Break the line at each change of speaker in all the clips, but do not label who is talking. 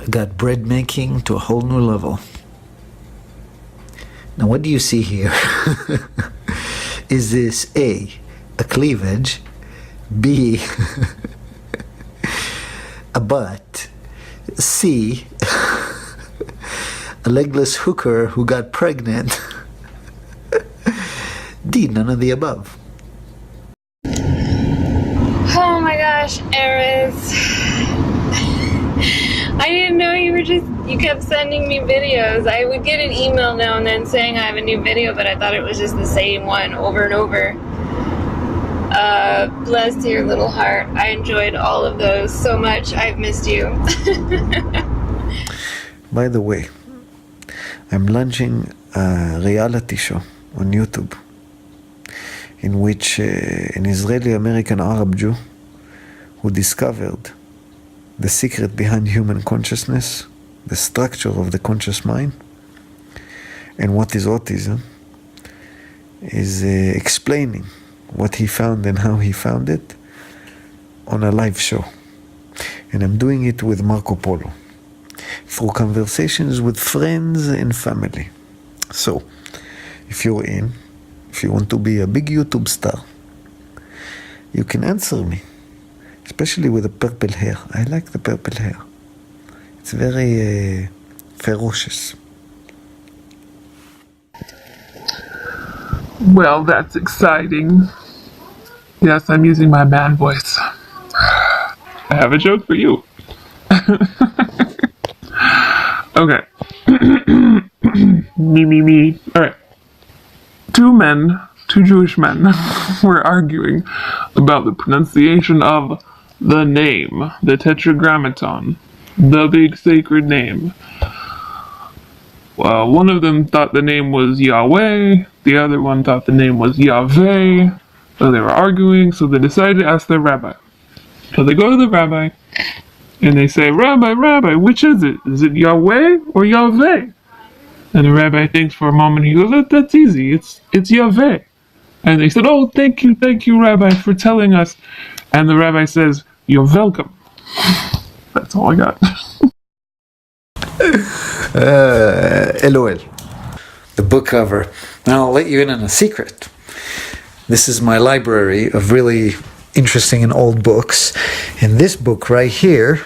Got bread making to a whole new level. Now what do you see here? Is this A, a cleavage, B, a butt, C, a legless hooker who got pregnant, D, none of the above?
Oh my gosh, Aerez. I didn't know you kept sending me videos. I would get an email now and then saying I have a new video, but I thought it was just the same one over and over. Bless your little heart. I enjoyed all of those so much. I've missed you.
By the way, I'm launching a reality show on YouTube in which an Israeli-American Arab Jew who discovered the secret behind human consciousness, the structure of the conscious mind, and what is autism, is explaining what he found and how he found it on a live show. And I'm doing it with Marco Polo, through conversations with friends and family. So, if you're in, if you want to be a big YouTube star, you can answer me. Especially with the purple hair. I like the purple hair. It's very ferocious.
Well, that's exciting. Yes, I'm using my man voice. I have a joke for you. Okay. Me. Alright. Two Jewish men, were arguing about the pronunciation of the name, the Tetragrammaton, the big sacred name. Well, one of them thought the name was Yahweh, the other one thought the name was Yahweh, so they were arguing, so they decided to ask their rabbi. So they go to the rabbi, and they say, Rabbi, which is it? Is it Yahweh or Yahweh? And the rabbi thinks for a moment, he goes, that's easy, it's Yahweh. And they said, oh, thank you, Rabbi, for telling us. And the rabbi says, you're welcome. That's all I got.
LOL. The book cover. Now I'll let you in on a secret. This is my library of really interesting and old books. And this book right here,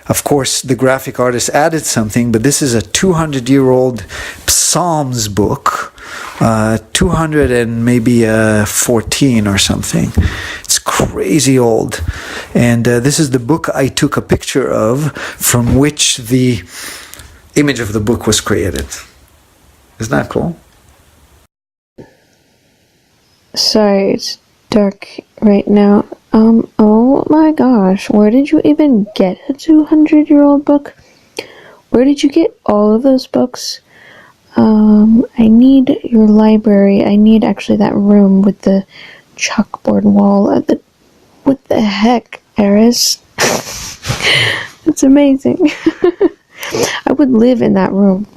of course, the graphic artist added something, but this is a 200-year-old Psalms book, 200 and maybe 14 or something. It's crazy old. And this is the book I took a picture of, from which the image of the book was created. Isn't that cool?
Sorry, it's dark right now. Oh my gosh, where did you even get a 200-year-old book? Where did you get all of those books? I need your library. I need actually that room with the chalkboard wall. What the heck, Aerez? It's amazing. I would live in that room.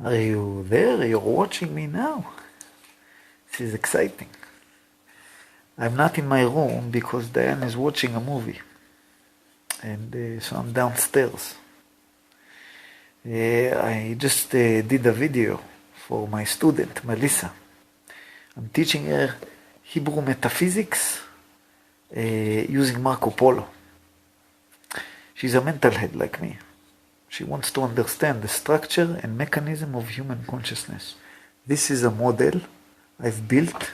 Are you there? You're watching me now. This is exciting. I'm not in my room because Diane is watching a movie. And so I'm downstairs. I just did a video for my student, Melissa. I'm teaching her Hebrew Metaphysics using Marco Polo. She's a mental head like me. She wants to understand the structure and mechanism of human consciousness. This is a model I've built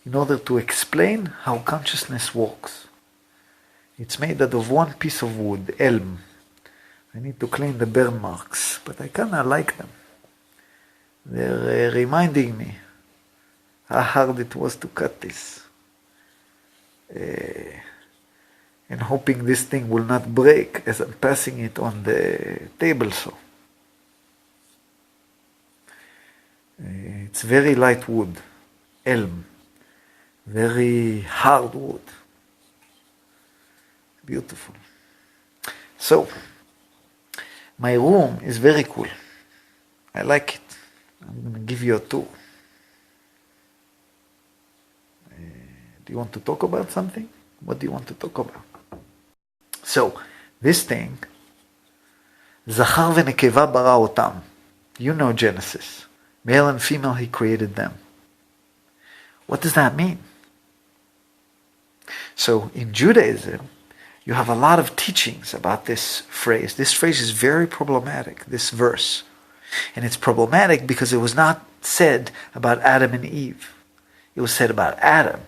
in order to explain how consciousness works. It's made out of one piece of wood, elm. I need to clean the burn marks, but I kinda like them. They're reminding me how hard it was to cut this. And hoping this thing will not break as I'm passing it on the table saw. It's very light wood, elm. very hard wood. Beautiful. So, my room is very cool. I like it. I'm going to give you a tour. Do you want to talk about something? What do you want to talk about? So, this thing, Zachar v'nekeva bara otam. You know Genesis. Male and female, he created them. What does that mean? So, in Judaism, you have a lot of teachings about this phrase. This phrase is very problematic, this verse. And it's problematic because it was not said about Adam and Eve. It was said about Adam.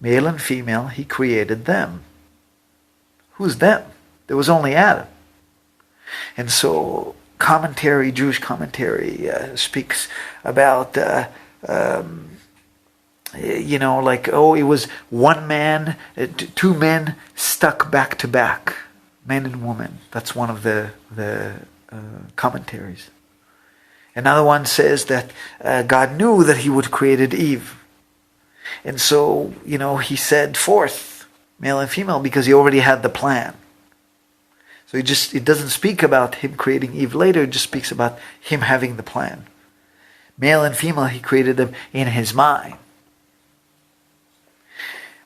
Male and female, he created them. Who's them? There was only Adam. And so Jewish commentary speaks about, it was one man, two men stuck back to back, man and woman. That's one of the commentaries. Another one says that God knew that he would created Eve. And so, he said forth, male and female, because he already had the plan. So it doesn't speak about him creating Eve later, it just speaks about him having the plan. Male and female, he created them in his mind.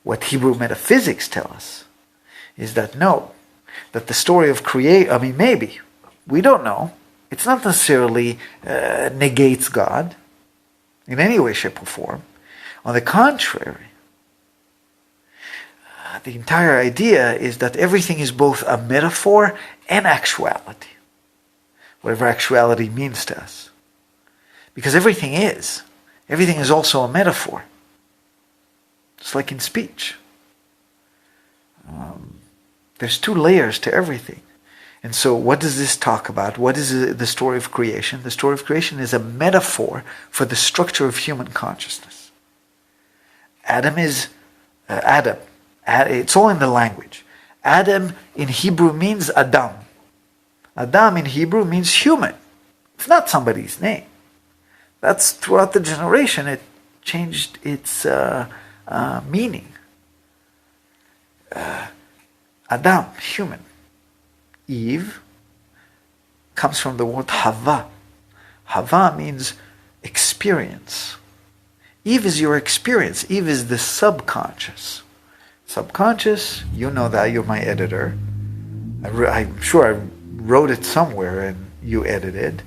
What Hebrew metaphysics tell us is that that the story of maybe, we don't know. It's not necessarily negates God in any way, shape, or form. On the contrary, the entire idea is that everything is both a metaphor and actuality. Whatever actuality means to us. Because everything is. Everything is also a metaphor. It's like in speech. There's two layers to everything. And so what does this talk about? What is the story of creation? The story of creation is a metaphor for the structure of human consciousness. Adam is Adam. It's all in the language. Adam in Hebrew means Adam. Adam in Hebrew means human. It's not somebody's name. That's throughout the generation it changed its meaning. Adam, human. Eve comes from the word Hava. Hava means experience. Eve is your experience. Eve is the subconscious. Subconscious, you know that, you're my editor. I'm sure I wrote it somewhere and you edited.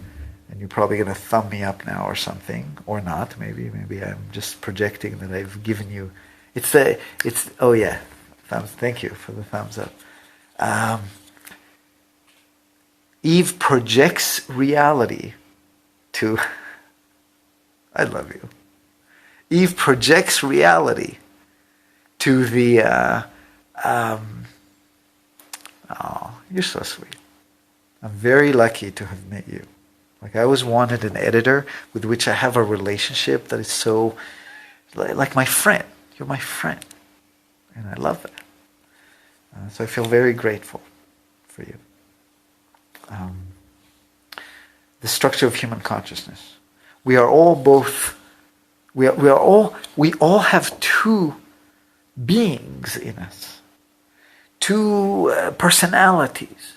And you're probably going to thumb me up now or something. Or not, maybe I'm just projecting that I've given you. Oh yeah, thumbs. Thank you for the thumbs up. Eve projects reality to... I love you. Eve projects reality to the... oh, you're so sweet. I'm very lucky to have met you. Like, I always wanted an editor with which I have a relationship that is so... like my friend. You're my friend. And I love that. So I feel very grateful for you. The structure of human consciousness. We are all both... We all have two beings in us. Two personalities.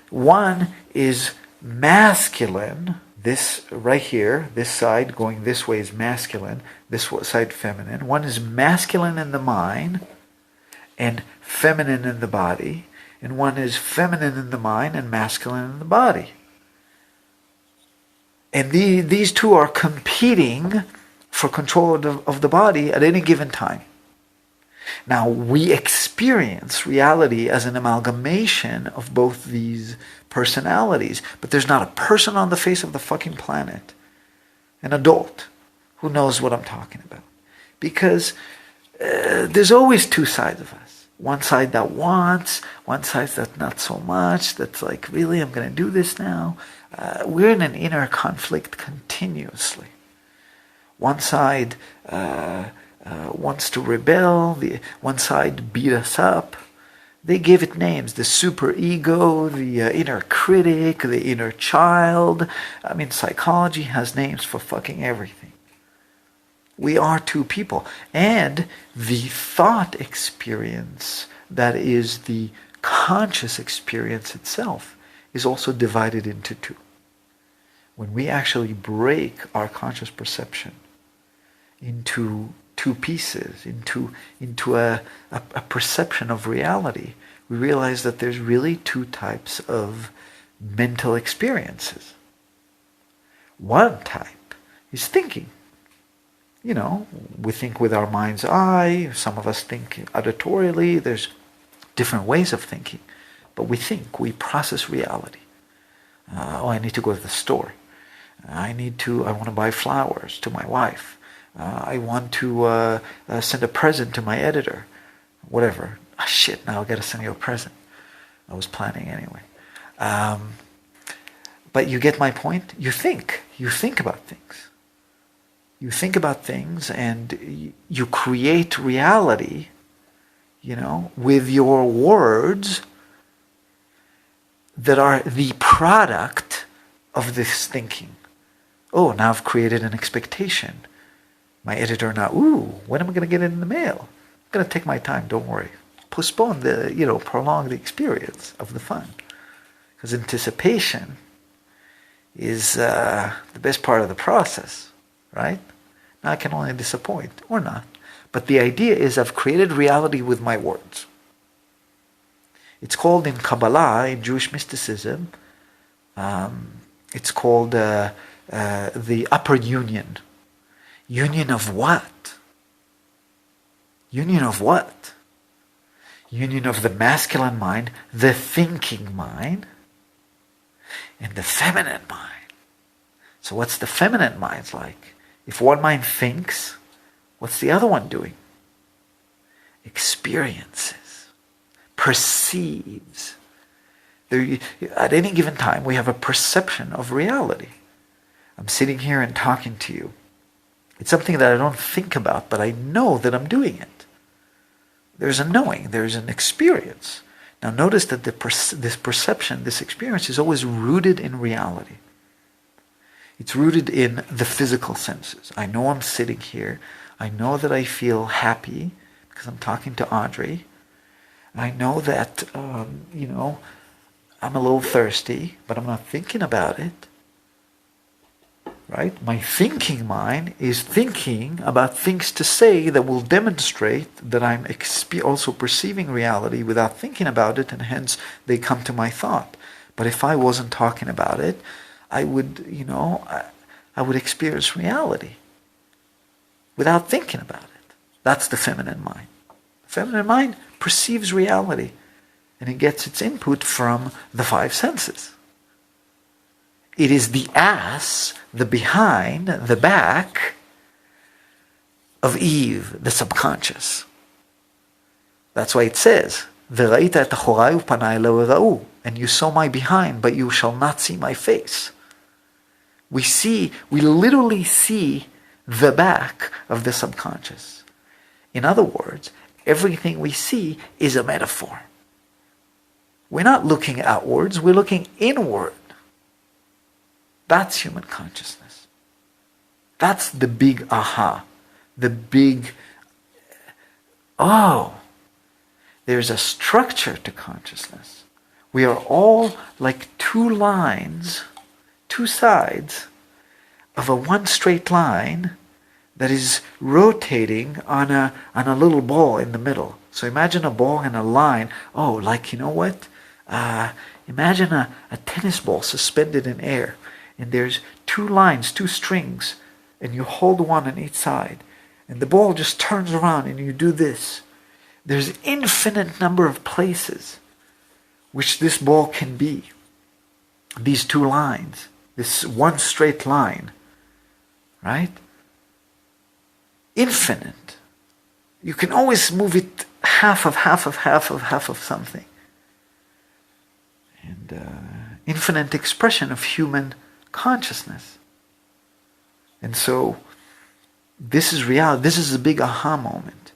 One is masculine. This right here, this side going this way is masculine. This side feminine. One is masculine in the mind and feminine in the body. And one is feminine in the mind and masculine in the body. And these two are competing for control of the body at any given time. Now, we experience reality as an amalgamation of both these personalities. But there's not a person on the face of the fucking planet, an adult, who knows what I'm talking about. Because there's always two sides of us. One side that wants, one side that's not so much, that's like, really, I'm going to do this now. We're in an inner conflict continuously. One side wants to rebel, one side beat us up. They give it names, the super ego, the inner critic, the inner child. I mean, psychology has names for fucking everything. We are two people. And the thought experience, that is the conscious experience itself, is also divided into two. When we actually break our conscious perception into two pieces, into a perception of reality, we realize that there's really two types of mental experiences. One type is thinking. You know, we think with our mind's eye, some of us think auditorially, there's different ways of thinking. But we think, we process reality. I need to go to the store. I want to buy flowers to my wife. I want to send a present to my editor. Whatever. Shit, now I got to send you a present. I was planning anyway. But you get my point? You think about things. You think about things and you create reality, with your words that are the product of this thinking. Oh, now I've created an expectation. My editor now, when am I going to get it in the mail? I'm going to take my time, don't worry. Postpone prolong the experience of the fun. Because anticipation is the best part of the process, right? Now I can only disappoint, or not. But the idea is I've created reality with my words. It's called in Kabbalah, in Jewish mysticism, it's called the upper union. Union of what? Union of what? Union of the masculine mind, the thinking mind, and the feminine mind. So what's the feminine mind like? If one mind thinks, what's the other one doing? Experiences, perceives. At any given time, we have a perception of reality. I'm sitting here and talking to you. It's something that I don't think about, but I know that I'm doing it. There's a knowing, there's an experience. Now notice that this perception, this experience is always rooted in reality. It's rooted in the physical senses. I know I'm sitting here. I know that I feel happy because I'm talking to Audrey. I know that, I'm a little thirsty, but I'm not thinking about it. Right? My thinking mind is thinking about things to say that will demonstrate that I'm also perceiving reality without thinking about it, and hence they come to my thought. But if I wasn't talking about it, I would, I would experience reality without thinking about it. That's the feminine mind. The feminine mind perceives reality, and it gets its input from the five senses. It is the ass, the behind, the back of Eve, the subconscious. That's why it says, "V'ra'ita et achorai u'panai lo era'u," and you saw my behind, but you shall not see my face. We literally see the back of the subconscious. In other words, everything we see is a metaphor. We're not looking outwards, we're looking inward. That's human consciousness. That's the big aha. The big, there's a structure to consciousness. We are all like two lines, two sides of a one straight line that is rotating on a little ball in the middle. So imagine a ball and a line. Imagine a tennis ball suspended in air. And there's two lines, two strings, and you hold one on each side. And the ball just turns around and you do this. There's infinite number of places which this ball can be. These two lines, this one straight line, right? Infinite. You can always move it half of something. And infinite expression of human consciousness. And so this is reality. This is a big aha moment,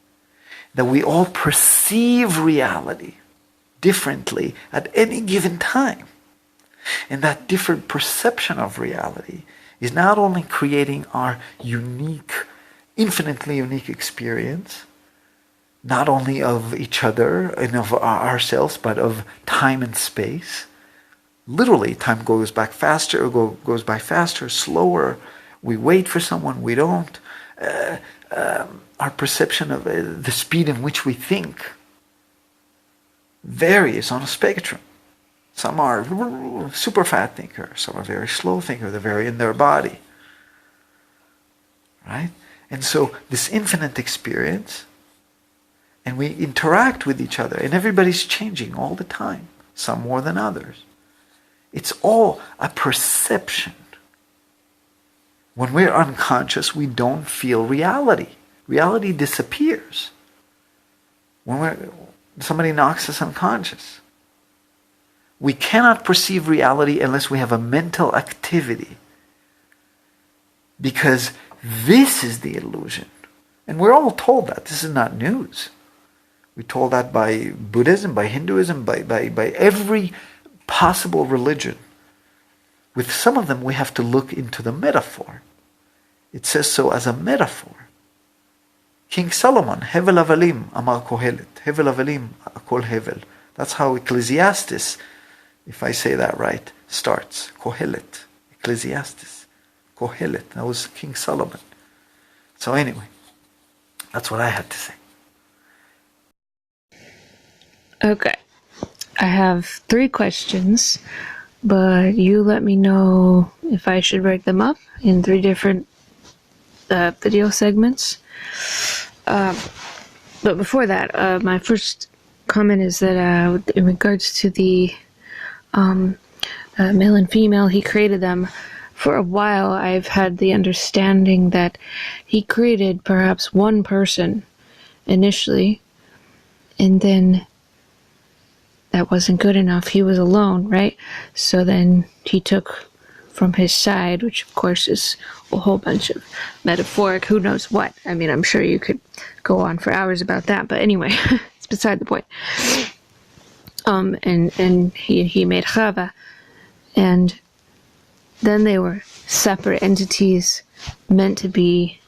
that we all perceive reality differently at any given time. And that different perception of reality is not only creating our unique infinitely unique experience, not only of each other and of ourselves, but of time and space. Literally, time goes by faster, slower. We wait for someone, we don't. Our perception of the speed in which we think varies on a spectrum. Some are super fast thinkers, some are very slow thinkers, they're very in their body. Right? And so this infinite experience, and we interact with each other, and everybody's changing all the time, some more than others. It's all a perception. When we're unconscious, we don't feel reality. Reality disappears. When somebody knocks us unconscious. We cannot perceive reality unless we have a mental activity. Because this is the illusion. And we're all told that. This is not news. We're told that by Buddhism, by Hinduism, by every possible religion. With some of them, we have to look into the metaphor. It says so as a metaphor. King Solomon, Hevel Avalim, Amar Kohelet. Hevel Avalim, Akol Hevel. That's how Ecclesiastes, if I say that right, starts. Kohelet. Ecclesiastes. Kohelet. That was King Solomon. So anyway, that's what I had to say.
Okay. I have 3 questions, but you let me know if I should break them up in 3 different video segments. But before that, my first comment is that in regards to the male and female, he created them. For a while, I've had the understanding that he created perhaps one person initially, and then that wasn't good enough. He was alone, right? So then he took from his side, which of course is a whole bunch of metaphoric, who knows what. I mean, I'm sure you could go on for hours about that, but anyway, it's beside the point. And he made Chava, and then they were separate entities meant to be,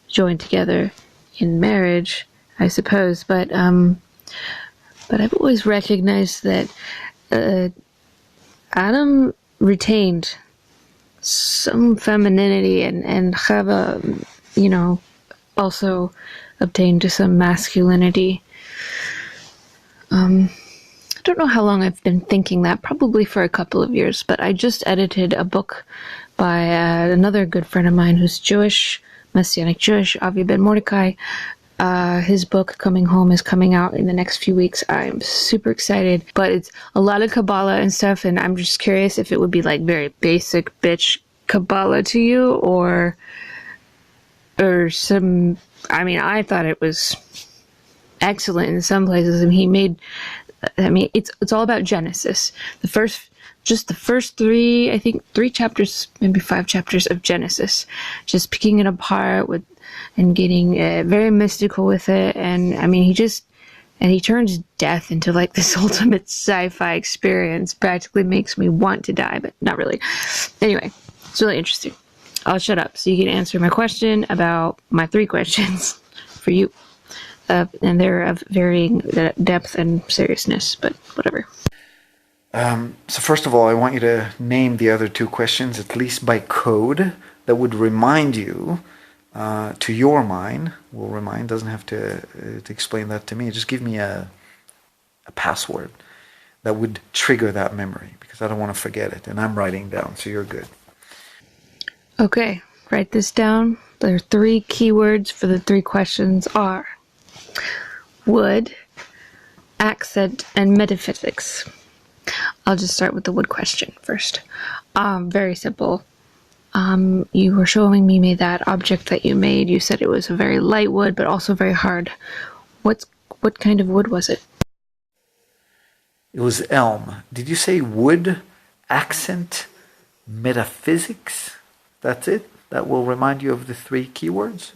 joined together in marriage, I suppose. But I've always recognized that Adam retained some femininity, and Chava, also obtained some masculinity. I don't know how long I've been thinking that, probably for a couple of years, but I just edited a book by another good friend of mine who's Jewish, Messianic Jewish, Avi Ben Mordecai. His book, Coming Home, is coming out in the next few weeks. I'm super excited, but it's a lot of Kabbalah and stuff, and I'm just curious if it would be like very basic bitch Kabbalah to you, or some, I thought it was excellent in some places. It's all about Genesis. The first 3, I think 3 chapters, maybe 5 chapters of Genesis, just picking it apart and getting very mystical with it. And he turns death into like this ultimate sci-fi experience. Practically makes me want to die, but not really. Anyway, it's really interesting. I'll shut up so you can answer my question about my 3 questions for you. And they're of varying depth and seriousness, but whatever.
So first of all, I want you to name the other 2 questions, at least by code, that would remind you, to your mind, will remind, doesn't have to explain that to me. Just give me a password that would trigger that memory, because I don't want to forget it, and I'm writing down, so you're good.
Okay, write this down. There are 3 keywords for the 3 questions are wood, accent, and metaphysics. I'll just start with the wood question first. Very simple. You were showing me that object that you made. You said it was a very light wood, but also very hard. What kind of wood was it?
It was elm. Did you say wood, accent, metaphysics? That's it? That will remind you of the 3 keywords?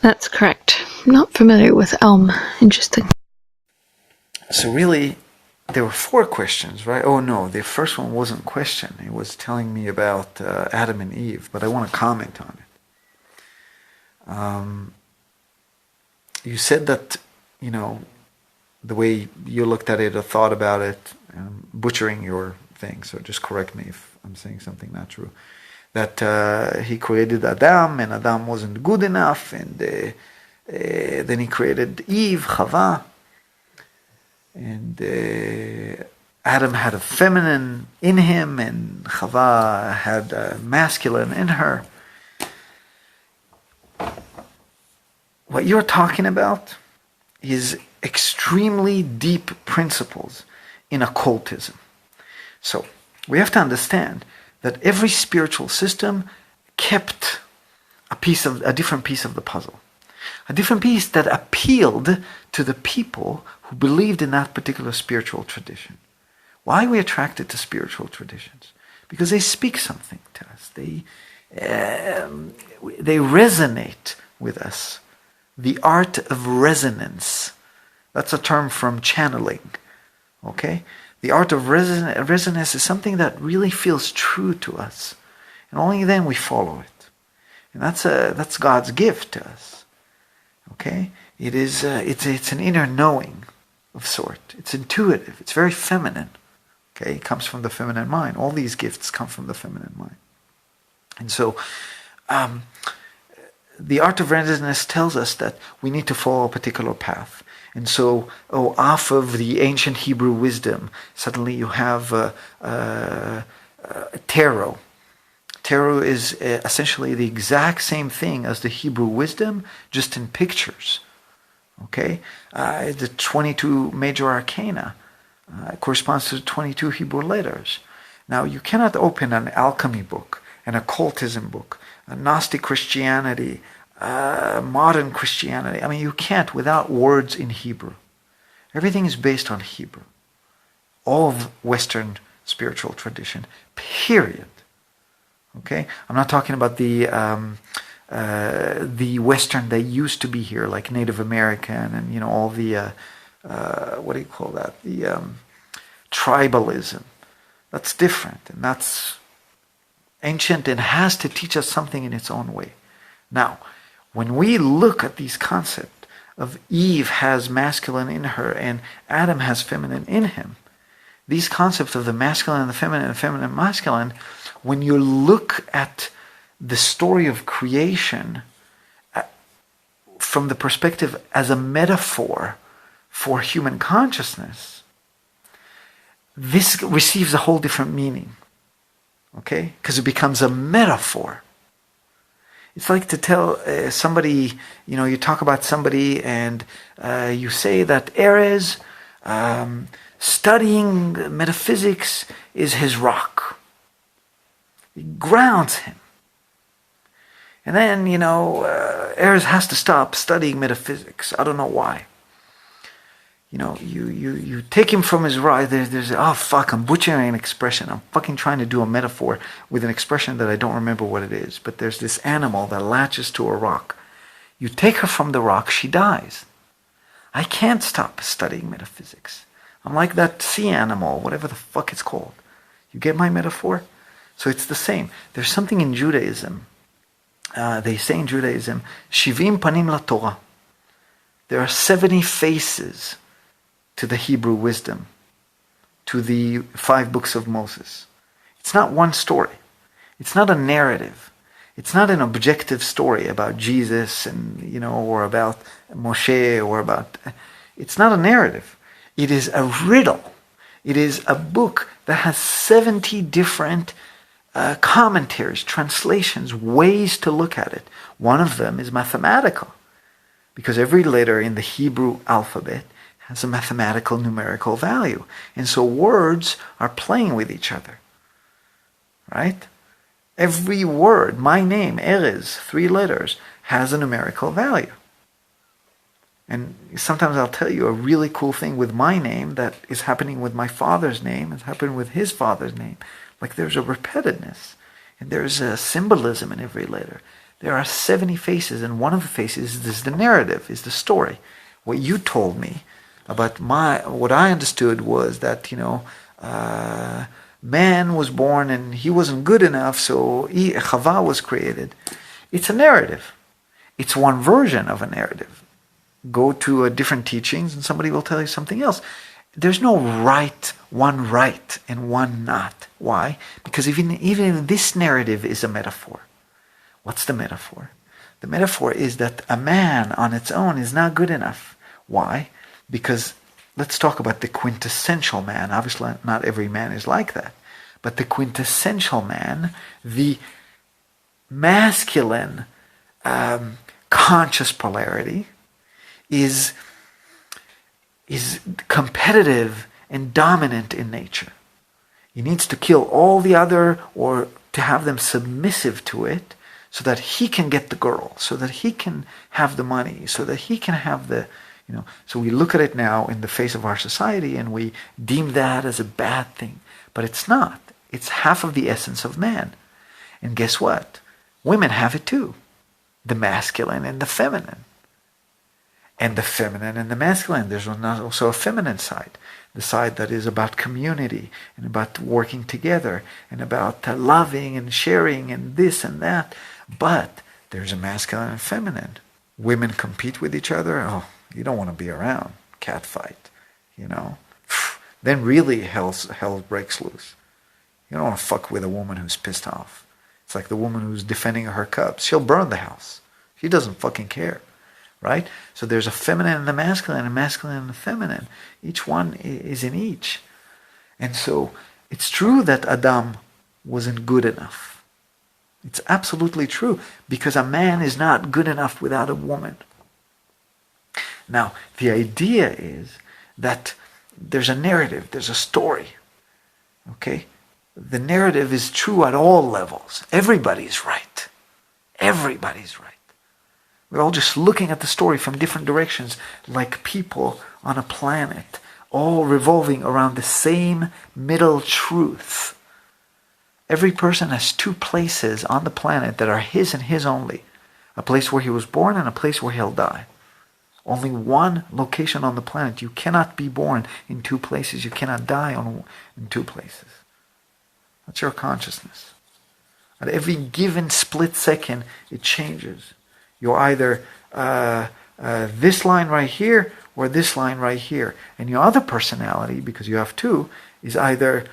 That's correct. I'm not familiar with elm. Interesting.
So really, there were 4 questions, right? Oh no, the first one wasn't a question. It was telling me about Adam and Eve, but I want to comment on it. You said that, the way you looked at it or thought about it, butchering your thing, so just correct me if I'm saying something not true, that he created Adam and Adam wasn't good enough, and then he created Eve, Chava, and Adam had a feminine in him and Chava had a masculine in her. What you're talking about is extremely deep principles in occultism. So we have to understand that every spiritual system kept a different piece of the puzzle. A different piece that appealed to the people who believed in that particular spiritual tradition. Why are we attracted to spiritual traditions? Because they speak something to us. They resonate with us. The art of resonance. That's a term from channeling. Okay? The art of resonance is something that really feels true to us. And only then we follow it. And that's God's gift to us. Okay? It's an inner knowing of sort. It's intuitive. It's very feminine. Okay? It comes from the feminine mind. All these gifts come from the feminine mind. And so, the art of resonance tells us that we need to follow a particular path. And so, off of the ancient Hebrew wisdom, suddenly you have tarot. Tarot is essentially the exact same thing as the Hebrew wisdom, just in pictures. Okay? The 22 major arcana corresponds to the 22 Hebrew letters. Now, you cannot open an alchemy book, an occultism book, a Gnostic Christianity, modern Christianity. I mean, you can't without words in Hebrew. Everything is based on Hebrew. All of Western spiritual tradition, period. Okay? I'm not talking about the Western that used to be here, like Native American and, all the, what do you call that? The tribalism. That's different, and that's ancient and has to teach us something in its own way. Now, when we look at these concepts of Eve has masculine in her and Adam has feminine in him, these concepts of the masculine and the feminine masculine, when you look at the story of creation from the perspective as a metaphor for human consciousness, this receives a whole different meaning. Okay? Because it becomes a metaphor. It's like to tell somebody, you talk about somebody and you say that Aerez, studying metaphysics is his rock. It grounds him. And then, Aerez has to stop studying metaphysics. I don't know why. You take him from his right. I'm butchering an expression. I'm fucking trying to do a metaphor with an expression that I don't remember what it is. But there's this animal that latches to a rock. You take her from the rock, she dies. I can't stop studying metaphysics. I'm like that sea animal, whatever the fuck it's called. You get my metaphor? So it's the same. There's something in Judaism. They say in Judaism, Shivim panim la Torah. There are 70 faces to the Hebrew wisdom, to the 5 books of Moses. It's not one story. It's not a narrative. It's not an objective story about Jesus and, or about Moshe or about... It's not a narrative. It is a riddle. It is a book that has 70 different commentaries, translations, ways to look at it. One of them is mathematical, because every letter in the Hebrew alphabet has a mathematical numerical value. And so words are playing with each other. Right? Every word, my name, Aerez, 3 letters, has a numerical value. And sometimes I'll tell you a really cool thing with my name that is happening with my father's name, it's happening with his father's name. Like there's a repetitiveness, and there's a symbolism in every letter. There are 70 faces, and one of the faces is the narrative, is the story. What you told me, But what I understood was that, man was born and he wasn't good enough, so Chava was created. It's a narrative. It's one version of a narrative. Go to different teachings and somebody will tell you something else. There's no one right and one not. Why? Because even this narrative is a metaphor. What's the metaphor? The metaphor is that a man on its own is not good enough. Why? Because let's talk about the quintessential man. Obviously, not every man is like that. But the quintessential man, the masculine conscious polarity, is competitive and dominant in nature. He needs to kill all the other, or to have them submissive to it, so that he can get the girl, so that he can have the money, so that he can have the, So we look at it now in the face of our society and we deem that as a bad thing. But it's not. It's half of the essence of man. And guess what? Women have it too. The masculine and the feminine. And the feminine and the masculine. There's also a feminine side. The side that is about community and about working together and about loving and sharing and this and that. But there's a masculine and feminine. Women compete with each other. Oh, you don't want to be around. Cat fight, Then really hell breaks loose. You don't want to fuck with a woman who's pissed off. It's like the woman who's defending her cubs. She'll burn the house. She doesn't fucking care. Right? So there's a feminine and a masculine and a feminine. Each one is in each. And so it's true that Adam wasn't good enough. It's absolutely true, because a man is not good enough without a woman. Now, the idea is that there's a narrative, there's a story. Okay? The narrative is true at all levels. Everybody's right. Everybody's right. We're all just looking at the story from different directions, like people on a planet, all revolving around the same middle truth. Every person has two places on the planet that are his and his only. A place where he was born and a place where he'll die. Only one location on the planet. You cannot be born in two places. You cannot die in two places. That's your consciousness. At every given split second, it changes. You're either this line right here or this line right here. And your other personality, because you have two, is either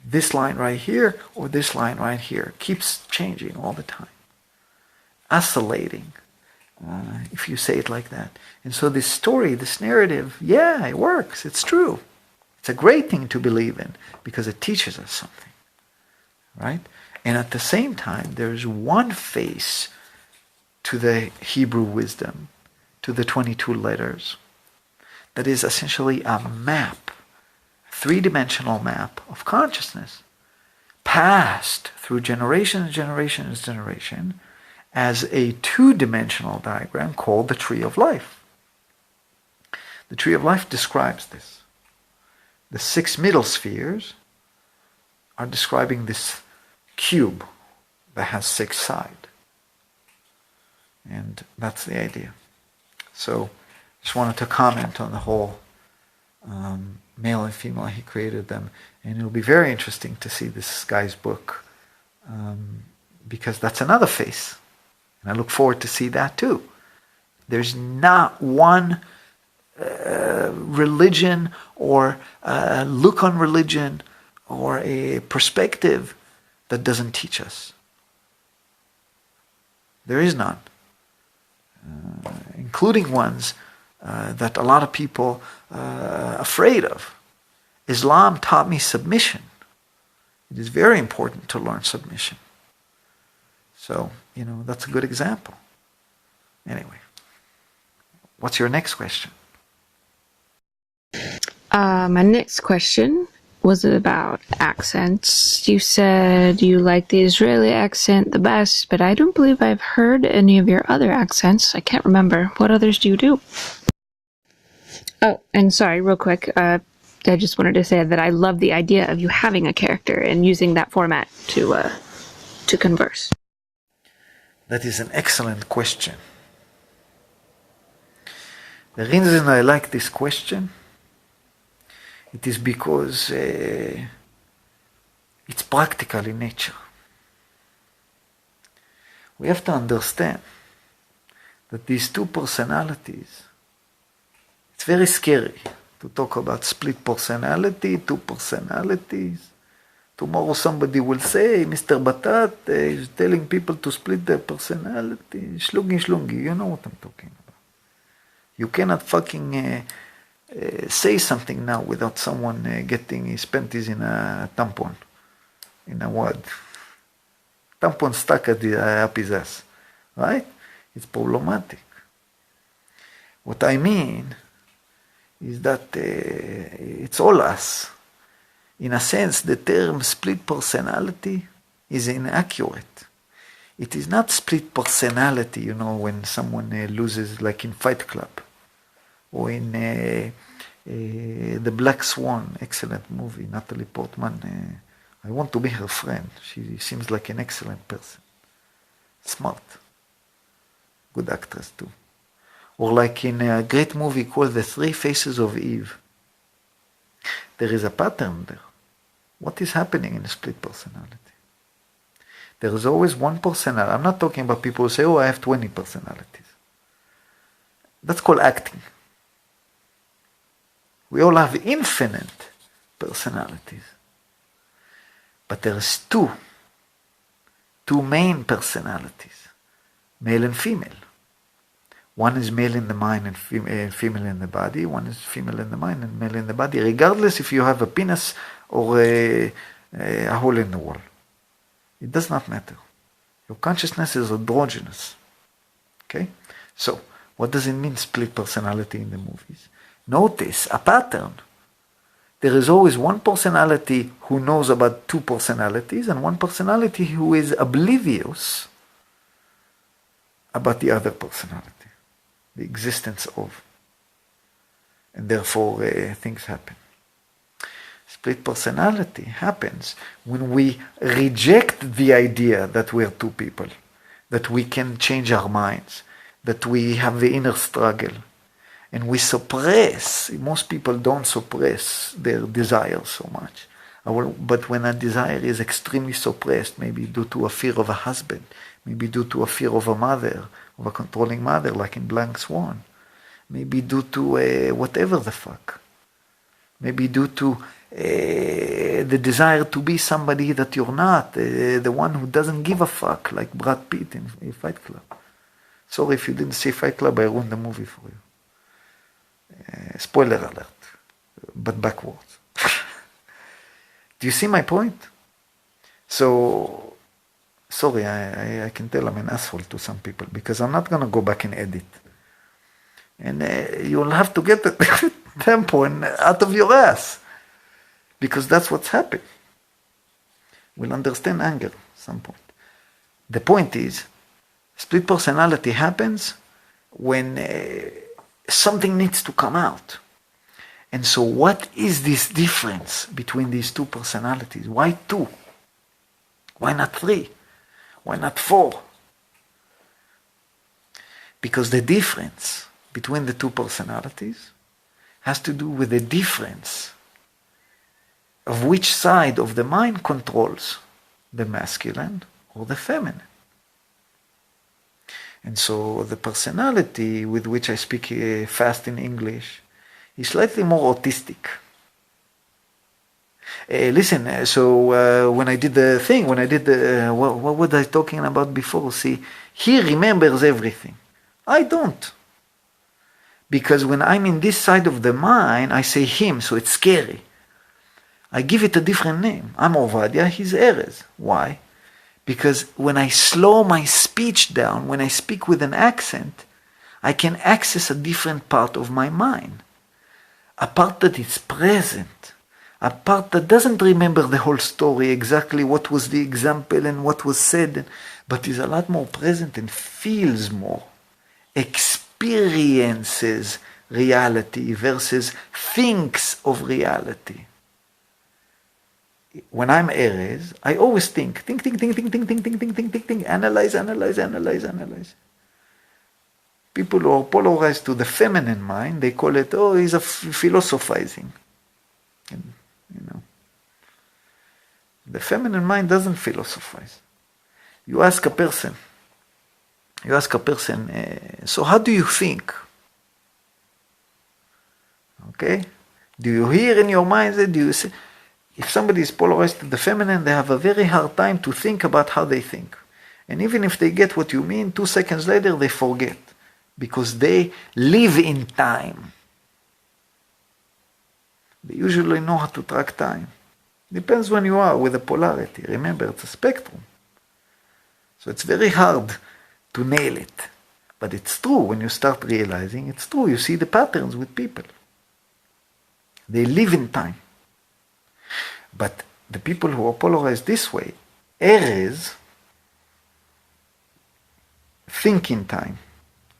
this line right here or this line right here. It keeps changing all the time. Oscillating, if you say it like that. And so this story, this narrative, yeah, it works. It's true. It's a great thing to believe in because it teaches us something. Right? And at the same time, there's one face to the Hebrew wisdom, to the 22 letters, that is essentially a map, three-dimensional map of consciousness, passed through generation as a two-dimensional diagram called the Tree of Life. The Tree of Life describes this. The 6 middle spheres are describing this cube that has 6 sides. And that's the idea. So, just wanted to comment on the whole male and female. He created them, and it'll be very interesting to see this guy's book, because that's another face, and I look forward to see that too. There's not one religion or look on religion or a perspective that doesn't teach us. There is none. Including ones that a lot of people are afraid of. Islam taught me submission. It is very important to learn submission. So, that's a good example. Anyway, what's your next question?
My next question was about accents. You said you like the Israeli accent the best, but I don't believe I've heard any of your other accents. I can't remember. What others do you do? Oh, and sorry, real quick, I just wanted to say that I love the idea of you having a character and using that format to converse.
That is an excellent question. The reason I like this question, it is because it's practical in nature. We have to understand that these two personalities, it's very scary to talk about split personality, two personalities. Tomorrow somebody will say, Mr. Batat is telling people to split their personality. Shlungi, you know what I'm talking about. You cannot fucking say something now without someone getting his panties in a tampon, in a wad. Tampon stuck at his ass, right? It's problematic. What I mean is that it's all us. In a sense, the term split personality is inaccurate. It is not split personality, you know, when someone loses, like in Fight Club, or in The Black Swan, excellent movie, Natalie Portman. I want to be her friend. She seems like an excellent person. Smart. Good actress too. Or like in a great movie called The Three Faces of Eve. There is a pattern there. What is happening in a split personality? There is always one personality. I'm not talking about people who say, oh, I have 20 personalities. That's called acting. We all have infinite personalities. But there's two main personalities, male and female. One is male in the mind and female in the body. One is female in the mind and male in the body, regardless if you have a penis or a hole in the wall. It does not matter. Your consciousness is androgynous. Okay? So, what does it mean, split personality in the movies? Notice a pattern. There is always one personality who knows about two personalities and one personality who is oblivious about the other personality, the existence of. And therefore, things happen. Split personality happens when we reject the idea that we are two people, that we can change our minds, that we have the inner struggle. And we suppress, most people don't suppress their desire so much. But when a desire is extremely suppressed, maybe due to a fear of a husband, maybe due to a fear of a mother, of a controlling mother, like in Black Swan, maybe due to whatever the fuck, maybe due to the desire to be somebody that you're not, the one who doesn't give a fuck, like Brad Pitt in Fight Club. Sorry if you didn't see Fight Club, I ruined the movie for you. Spoiler alert, but backwards. Do you see my point? So, sorry, I can tell I'm an asshole to some people because I'm not going to go back and edit. And you'll have to get the tempo out of your ass because that's what's happening. We'll understand anger at some point. The point is, split personality happens when something needs to come out. And so what is this difference between these two personalities? Why two? Why not three? Why not four? Because the difference between the two personalities has to do with the difference of which side of the mind controls the masculine or the feminine. And so the personality with which I speak fast in English is slightly more autistic. Listen, so when I did the thing, what was I talking about before? See, he remembers everything. I don't. Because when I'm in this side of the mind, I say him, so it's scary. I give it a different name. I'm Ovadia, he's Aerez. Why? Because when I slow my speech down, when I speak with an accent, I can access a different part of my mind. A part that is present. A part that doesn't remember the whole story, exactly what was the example and what was said, but is a lot more present and feels more. Experiences reality versus thinks of reality. When I'm Aerez, I always think, analyze. People who are polarized to the feminine mind, they call it, oh, he's philosophizing. And, the feminine mind doesn't philosophize. You ask a person, so how do you think? Okay? Do you hear in your mind that? Do you say? If somebody is polarized to the feminine, they have a very hard time to think about how they think. And even if they get what you mean, 2 seconds later they forget. Because they live in time. They usually know how to track time. Depends when you are with the polarity. Remember, it's a spectrum. So it's very hard to nail it. But it's true when you start realizing it's true. You see the patterns with people. They live in time. But the people who are polarized this way, Aerez, think in time.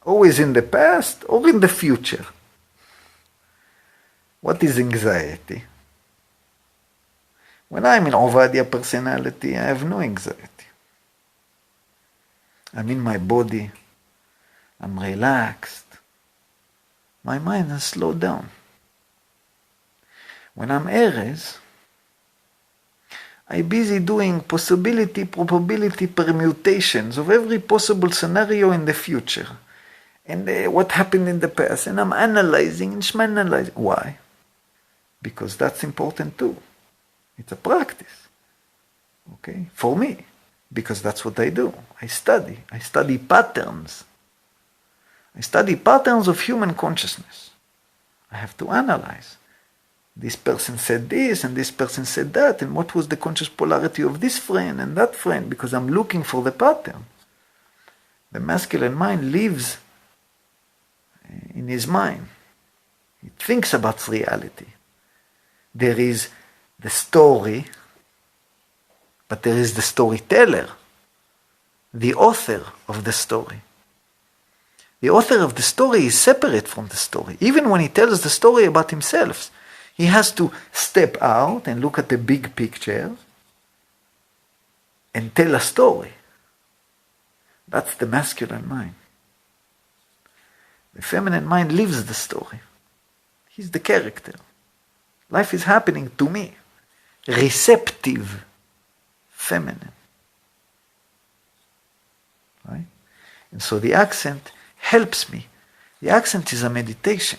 Always in the past or in the future. What is anxiety? When I'm in Ovadia personality, I have no anxiety. I'm in my body. I'm relaxed. My mind has slowed down. When I'm Aerez, I'm busy doing possibility, probability permutations of every possible scenario in the future. And what happened in the past. And I'm analyzing and shmanalyzing. Why? Because that's important too. It's a practice. Okay? For me. Because that's what I do. I study. I study patterns. I study patterns of human consciousness. I have to analyze. This person said this and this person said that, and what was the conscious polarity of this friend and that friend, because I'm looking for the pattern. The masculine mind lives in his mind. It thinks about reality. There is the story, but there is the storyteller, the author of the story. The author of the story is separate from the story. Even when he tells the story about himself, he has to step out and look at the big picture and tell a story. That's the masculine mind. The feminine mind lives the story. He's the character. Life is happening to me. Receptive, feminine. Right? And so the accent helps me. The accent is a meditation.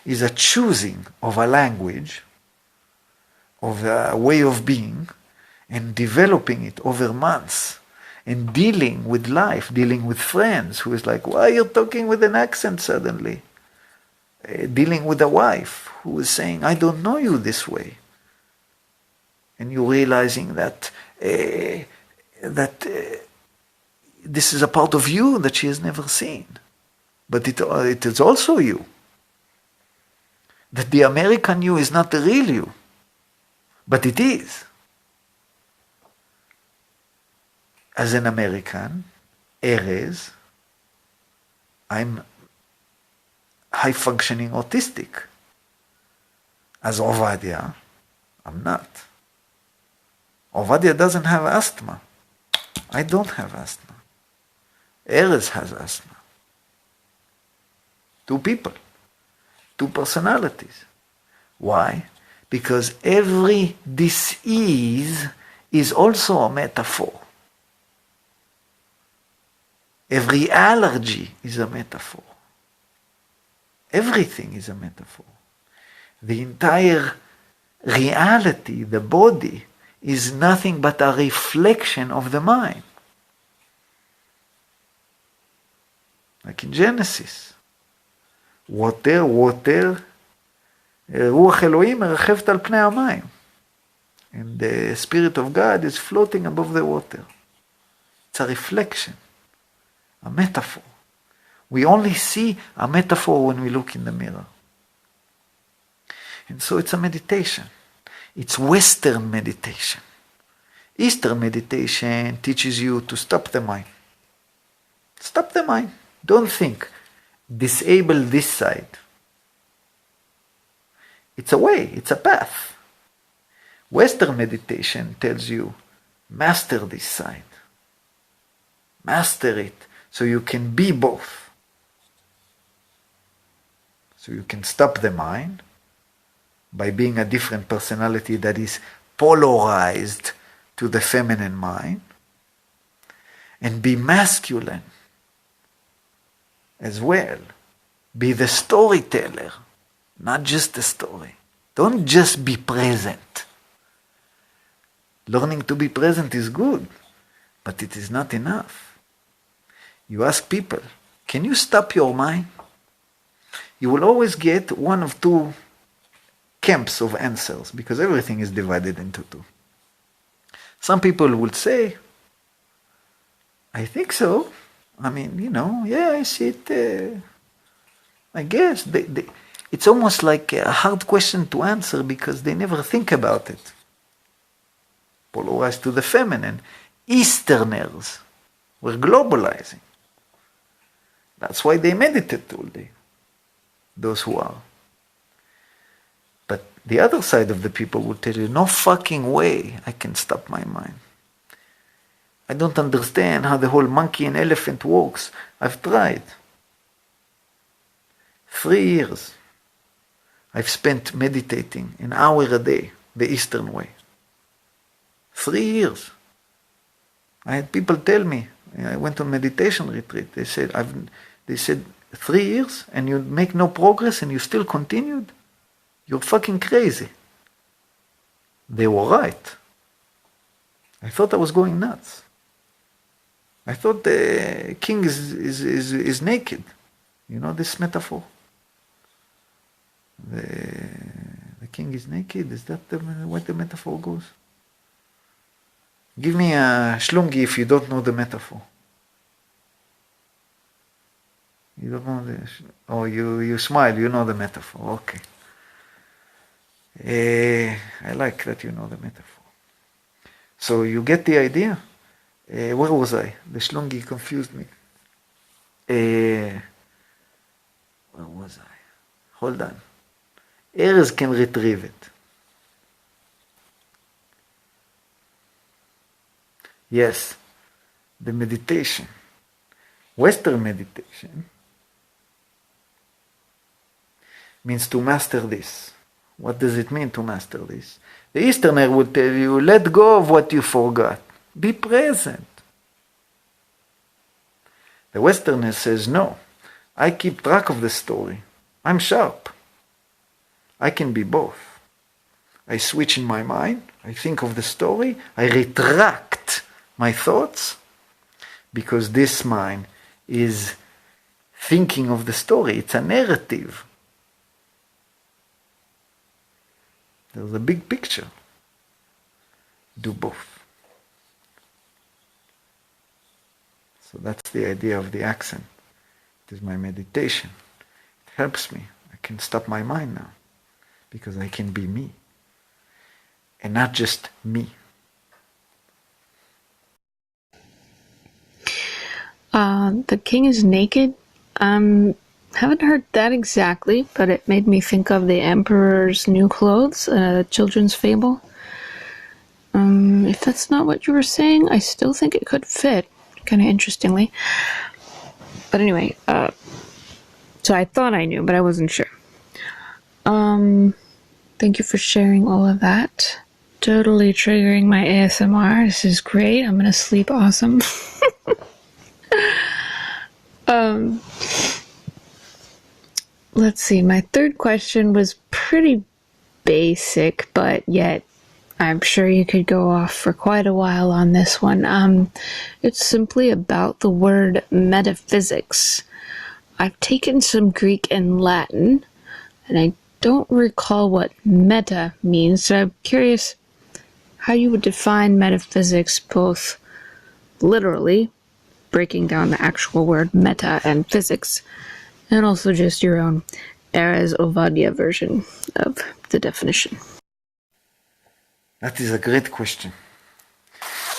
Is a choosing of a language, of a way of being, and developing it over months, and dealing with life, dealing with friends, who is like, why are you talking with an accent suddenly? Dealing with a wife, who is saying, I don't know you this way. And you're realizing that this is a part of you that she has never seen. But it is also you. That the American you is not the real you, but it is. As an American, Aerez, I'm high-functioning autistic. As Ovadia, I'm not. Ovadia doesn't have asthma. I don't have asthma. Aerez has asthma. 2 people. 2 personalities. Why? Because every dis-ease is also a metaphor. Every allergy is a metaphor. Everything is a metaphor. The entire reality, the body, is nothing but a reflection of the mind. Like in Genesis. water, רוח אלוהים מרחפת על פני המים. And the Spirit of God is floating above the water. It's a reflection, a metaphor. We only see a metaphor when we look in the mirror. And so it's a meditation. It's Western meditation. Eastern meditation teaches you to stop the mind. Stop the mind. Don't think. Disable this side. It's a way, it's a path. Western meditation tells you, master this side. Master it so you can be both. So you can stop the mind by being a different personality that is polarized to the feminine mind, and be masculine as well. Be the storyteller, not just the story. Don't just be present. Learning to be present is good, but it is not enough. You ask people, can you stop your mind? You will always get one of two camps of answers, because everything is divided into two. Some people will say, I think so. I mean, yeah, I see it. I guess. It's almost like a hard question to answer because they never think about it. Polarized to the feminine. Easterners were globalizing. That's why they meditate all day. Those who are. But the other side of the people will tell you, no fucking way I can stop my mind. I don't understand how the whole monkey and elephant works. I've tried. 3 years. I've spent meditating an hour a day, the Eastern way. 3 years. I had people tell me, I went on meditation retreat, they said 3 years and you make no progress and you still continued? You're fucking crazy. They were right. I thought I was going nuts. I thought the king is naked. You know this metaphor? The king is naked. Is that what the metaphor goes? Give me a shlungi if you don't know the metaphor. You don't know you smile, you know the metaphor. Okay. I like that you know the metaphor. So you get the idea? Where was I? The shlungi confused me. Where was I? Hold on. Aerez can retrieve it. Yes, the meditation. Western meditation means to master this. What does it mean to master this? The Easterner will tell you, let go of what you forgot. Be present. The Westerner says, no, I keep track of the story. I'm sharp. I can be both. I switch in my mind, I think of the story, I retract my thoughts, because this mind is thinking of the story. It's a narrative. There's a big picture. Do both. So that's the idea of the accent. It is my meditation. It helps me. I can stop my mind now because I can be me and not just me.
The king is naked. Haven't heard that exactly, but it made me think of the Emperor's New Clothes, a children's fable. If that's not what you were saying, I still think it could fit, kind of interestingly. But anyway, so I thought I knew, but I wasn't sure. Thank you for sharing all of that. Totally triggering my ASMR. This is great. I'm gonna sleep awesome. Let's see, my third question was pretty basic, but yet I'm sure you could go off for quite a while on this one. It's simply about the word metaphysics. I've taken some Greek and Latin, and I don't recall what meta means, so I'm curious how you would define metaphysics both literally, breaking down the actual word meta and physics, and also just your own Aerez Ovadia version of the definition.
That is a great question.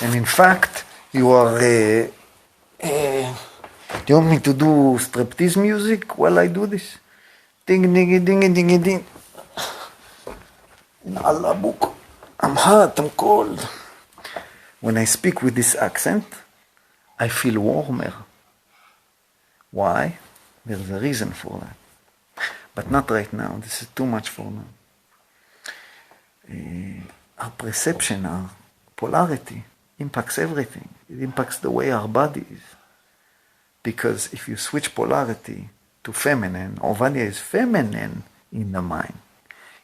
And in fact, you are... do you want me to do striptease music while I do this? Ding, ding, ding, ding, ding. In Allah book. I'm hot, I'm cold. When I speak with this accent, I feel warmer. Why? There's a reason for that. But not right now. This is too much for now. Our perception, our polarity impacts everything. It impacts the way our body is. Because if you switch polarity to feminine, Ovadia is feminine in the mind.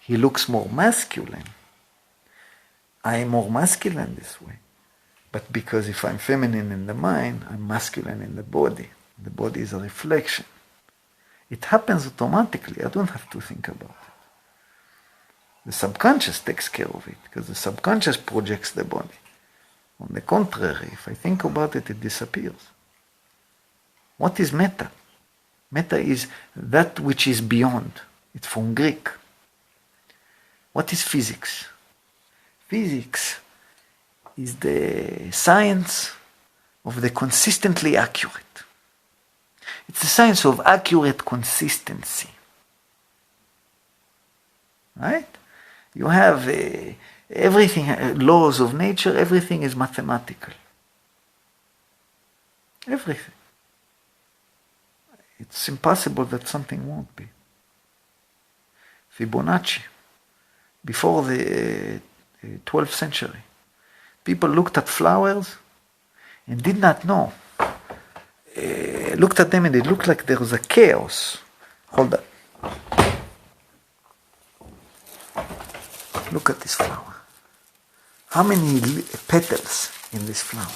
He looks more masculine. I am more masculine this way. But because if I'm feminine in the mind, I'm masculine in the body. The body is a reflection. It happens automatically. I don't have to think about it. The subconscious takes care of it because the subconscious projects the body. On the contrary, if I think about it, it disappears. What is meta? Meta is that which is beyond. It's from Greek. What is physics? Physics is the science of the consistently accurate. It's the science of accurate consistency. Right? You have everything, laws of nature, everything is mathematical. Everything. It's impossible that something won't be. Fibonacci, before the 12th century, people looked at flowers and did not know. Looked at them and it looked like there was a chaos. Hold on. Look at this flower. How many petals in this flower?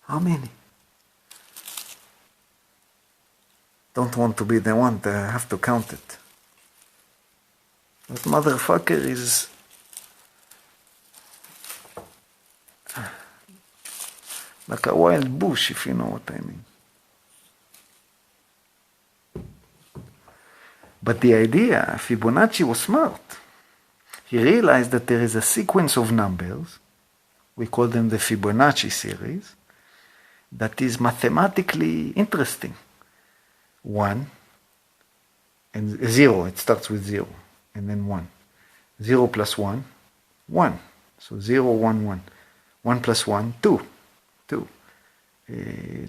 How many? Don't want to be the one to have to count it. That motherfucker is like a wild bush, if you know what I mean. But the idea, Fibonacci was smart. He realized that there is a sequence of numbers, we call them the Fibonacci series, that is mathematically interesting. 1 and 0, it starts with 0, and then 1. 0 plus 1, 1. So 0, 1, 1. 1 plus 1, 2. 2.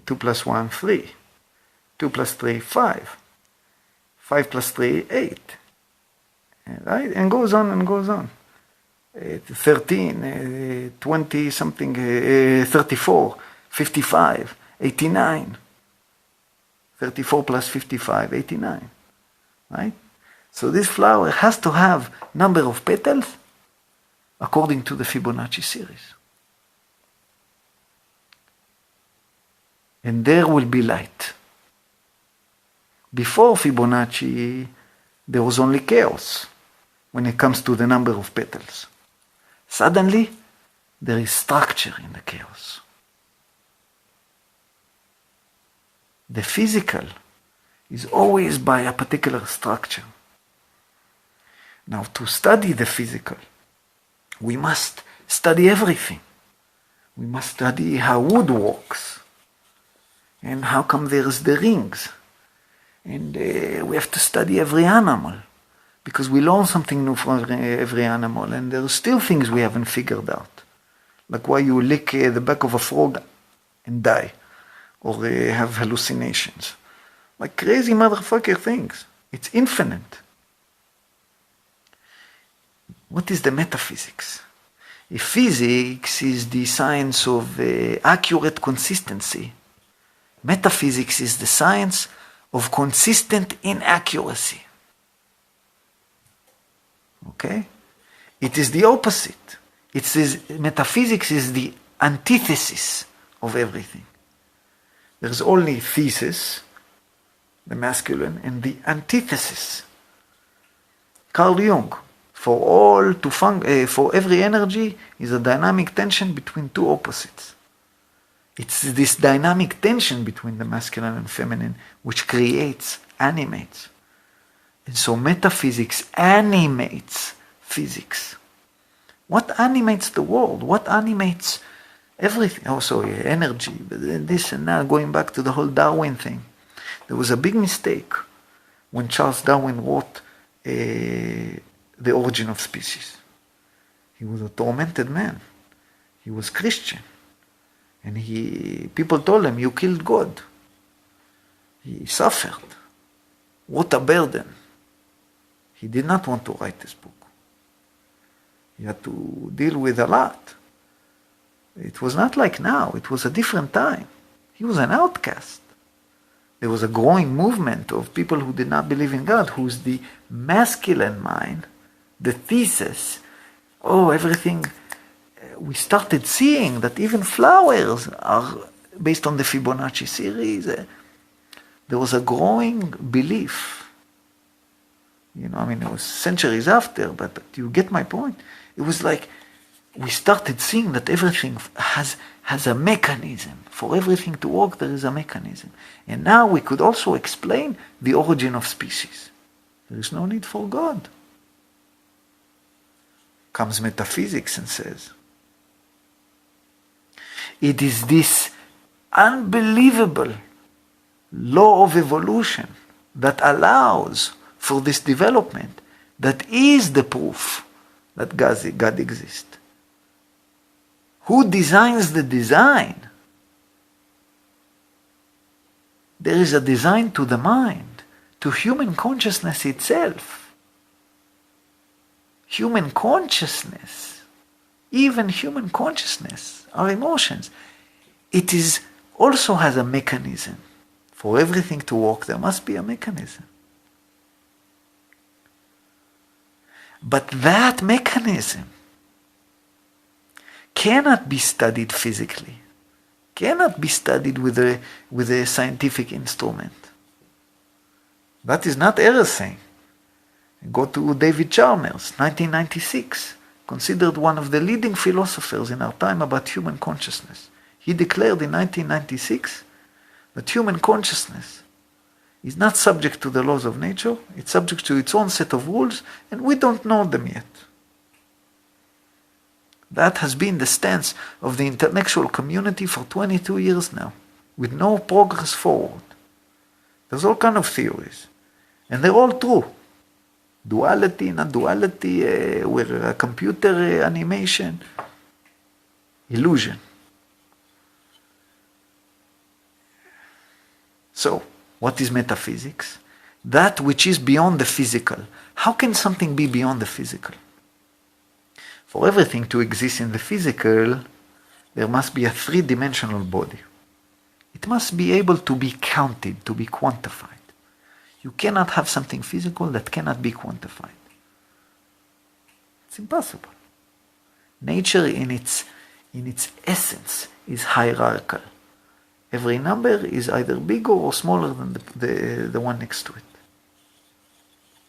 2 plus 1, 3. 2 plus 3, 5. 5 plus 3, 8. Right? And goes on and goes on. 13, 20 something, 34, 55, 89. 34 plus 55, 89. Right? So this flower has to have number of petals according to the Fibonacci series. And there will be light. Before Fibonacci, there was only chaos when it comes to the number of petals. Suddenly, there is structure in the chaos. The physical is always by a particular structure. Now, to study the physical, we must study everything. We must study how wood works, and how come there's the rings. And we have to study every animal, because we learn something new from every animal, and there are still things we haven't figured out. Like why you lick the back of a frog and die, or have hallucinations. Like crazy motherfucker things. It's infinite. What is the metaphysics? If physics is the science of accurate consistency, metaphysics is the science of consistent inaccuracy. Okay? It is the opposite. Metaphysics is the antithesis of everything. There's only thesis, the masculine, and the antithesis. Carl Jung, for every energy is a dynamic tension between two opposites. It's this dynamic tension between the masculine and feminine which creates, animates. And so metaphysics animates physics. What animates the world? What animates everything? Also energy, but this and that, going back to the whole Darwin thing. There was a big mistake when Charles Darwin wrote The Origin of Species. He was a tormented man. He was Christian. And people told him, you killed God. He suffered. What a burden. He did not want to write this book. He had to deal with a lot. It was not like now. It was a different time. He was an outcast. There was a growing movement of people who did not believe in God, who's the masculine mind, the thesis. Oh, everything. We started seeing that even flowers are based on the Fibonacci series. There was a growing belief. You know, I mean, it was centuries after, but you get my point. It was like we started seeing that everything has a mechanism. For everything to work, there is a mechanism. And now we could also explain the origin of species. There is no need for God. Comes metaphysics and says, it is this unbelievable law of evolution that allows for this development, that is the proof that God exists. Who designs the design? There is a design to the mind, to human consciousness itself. Human consciousness, even human consciousness, our emotions, it is also has a mechanism. For everything to work, there must be a mechanism. But that mechanism cannot be studied physically, cannot be studied with a scientific instrument. That is not Aerez saying. Go to David Chalmers, 1996, considered one of the leading philosophers in our time about human consciousness. He declared in 1996 that human consciousness is not subject to the laws of nature, it's subject to its own set of rules, and we don't know them yet. That has been the stance of the intellectual community for 22 years now, with no progress forward. There's all kinds of theories, and they're all true. Duality, not duality, we're a computer animation, illusion. So, what is metaphysics? That which is beyond the physical. How can something be beyond the physical? For everything to exist in the physical, there must be a three-dimensional body. It must be able to be counted, to be quantified. You cannot have something physical that cannot be quantified. It's impossible. Nature in its essence is hierarchical. Every number is either bigger or smaller than the one next to it.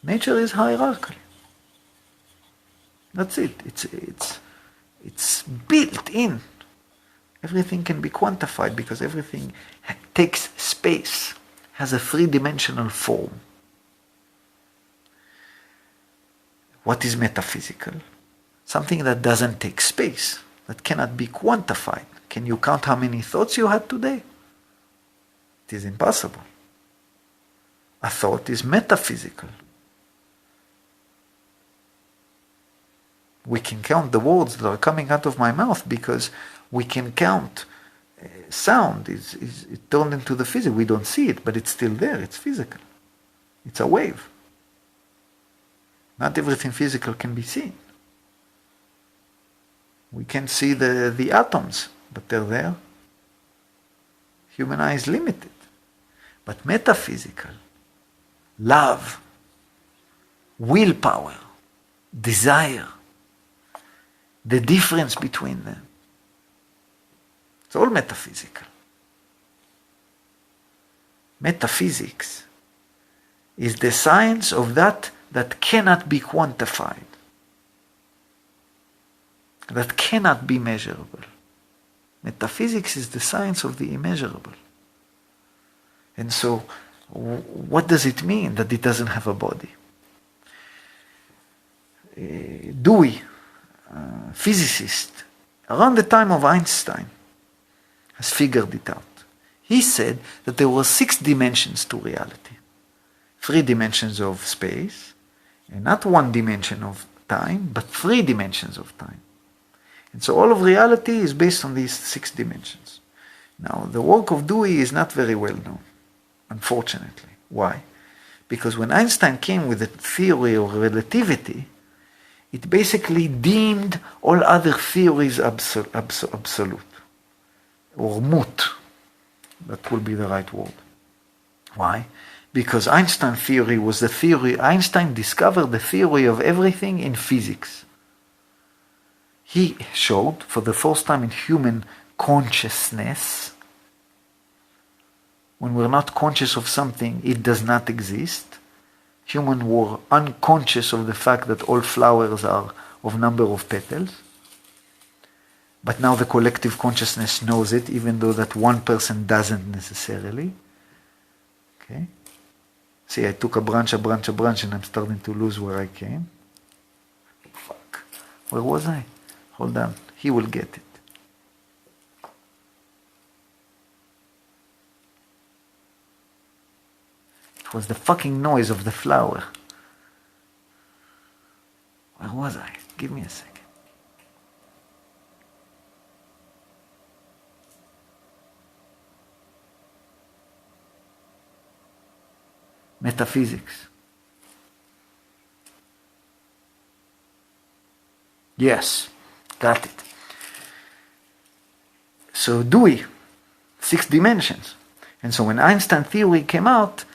Nature is hierarchical. That's it. It's built in. Everything can be quantified because everything takes space, has a three-dimensional form. What is metaphysical? Something that doesn't take space, that cannot be quantified. Can you count how many thoughts you had today? It is impossible. A thought is metaphysical. We can count the words that are coming out of my mouth because we can count sound. It's turned into the physical. We don't see it, but it's still there. It's physical. It's a wave. Not everything physical can be seen. We can see the atoms, but they're there. Human eye is limited. But metaphysical, love, willpower, desire, the difference between them, it's all metaphysical. Metaphysics is the science of that cannot be quantified, that cannot be measurable. Metaphysics is the science of the immeasurable. And so, what does it mean that it doesn't have a body? Dewey, physicist, around the time of Einstein, has figured it out. He said that there were 6 dimensions to reality. 3 dimensions of space, and not 1 dimension of time, but 3 dimensions of time. And so all of reality is based on these 6 dimensions. Now, the work of Dewey is not very well known, unfortunately. Why? Because when Einstein came with the theory of relativity, it basically deemed all other theories absolute, or moot. That will be the right word. Why? Because Einstein theory was the theory, Einstein discovered the theory of everything in physics. He showed, for the first time in human consciousness, when we're not conscious of something, it does not exist. Humans were unconscious of the fact that all flowers are of number of petals. But now the collective consciousness knows it, even though that one person doesn't necessarily. Okay? See, I took a branch, and I'm starting to lose where I came. Fuck. Where was I? Hold on. He will get it. It was the fucking noise of the flower. Where was I? Give me a second. Metaphysics. Yes, got it. So Dewey, 6 dimensions. And so when Einstein theory came out,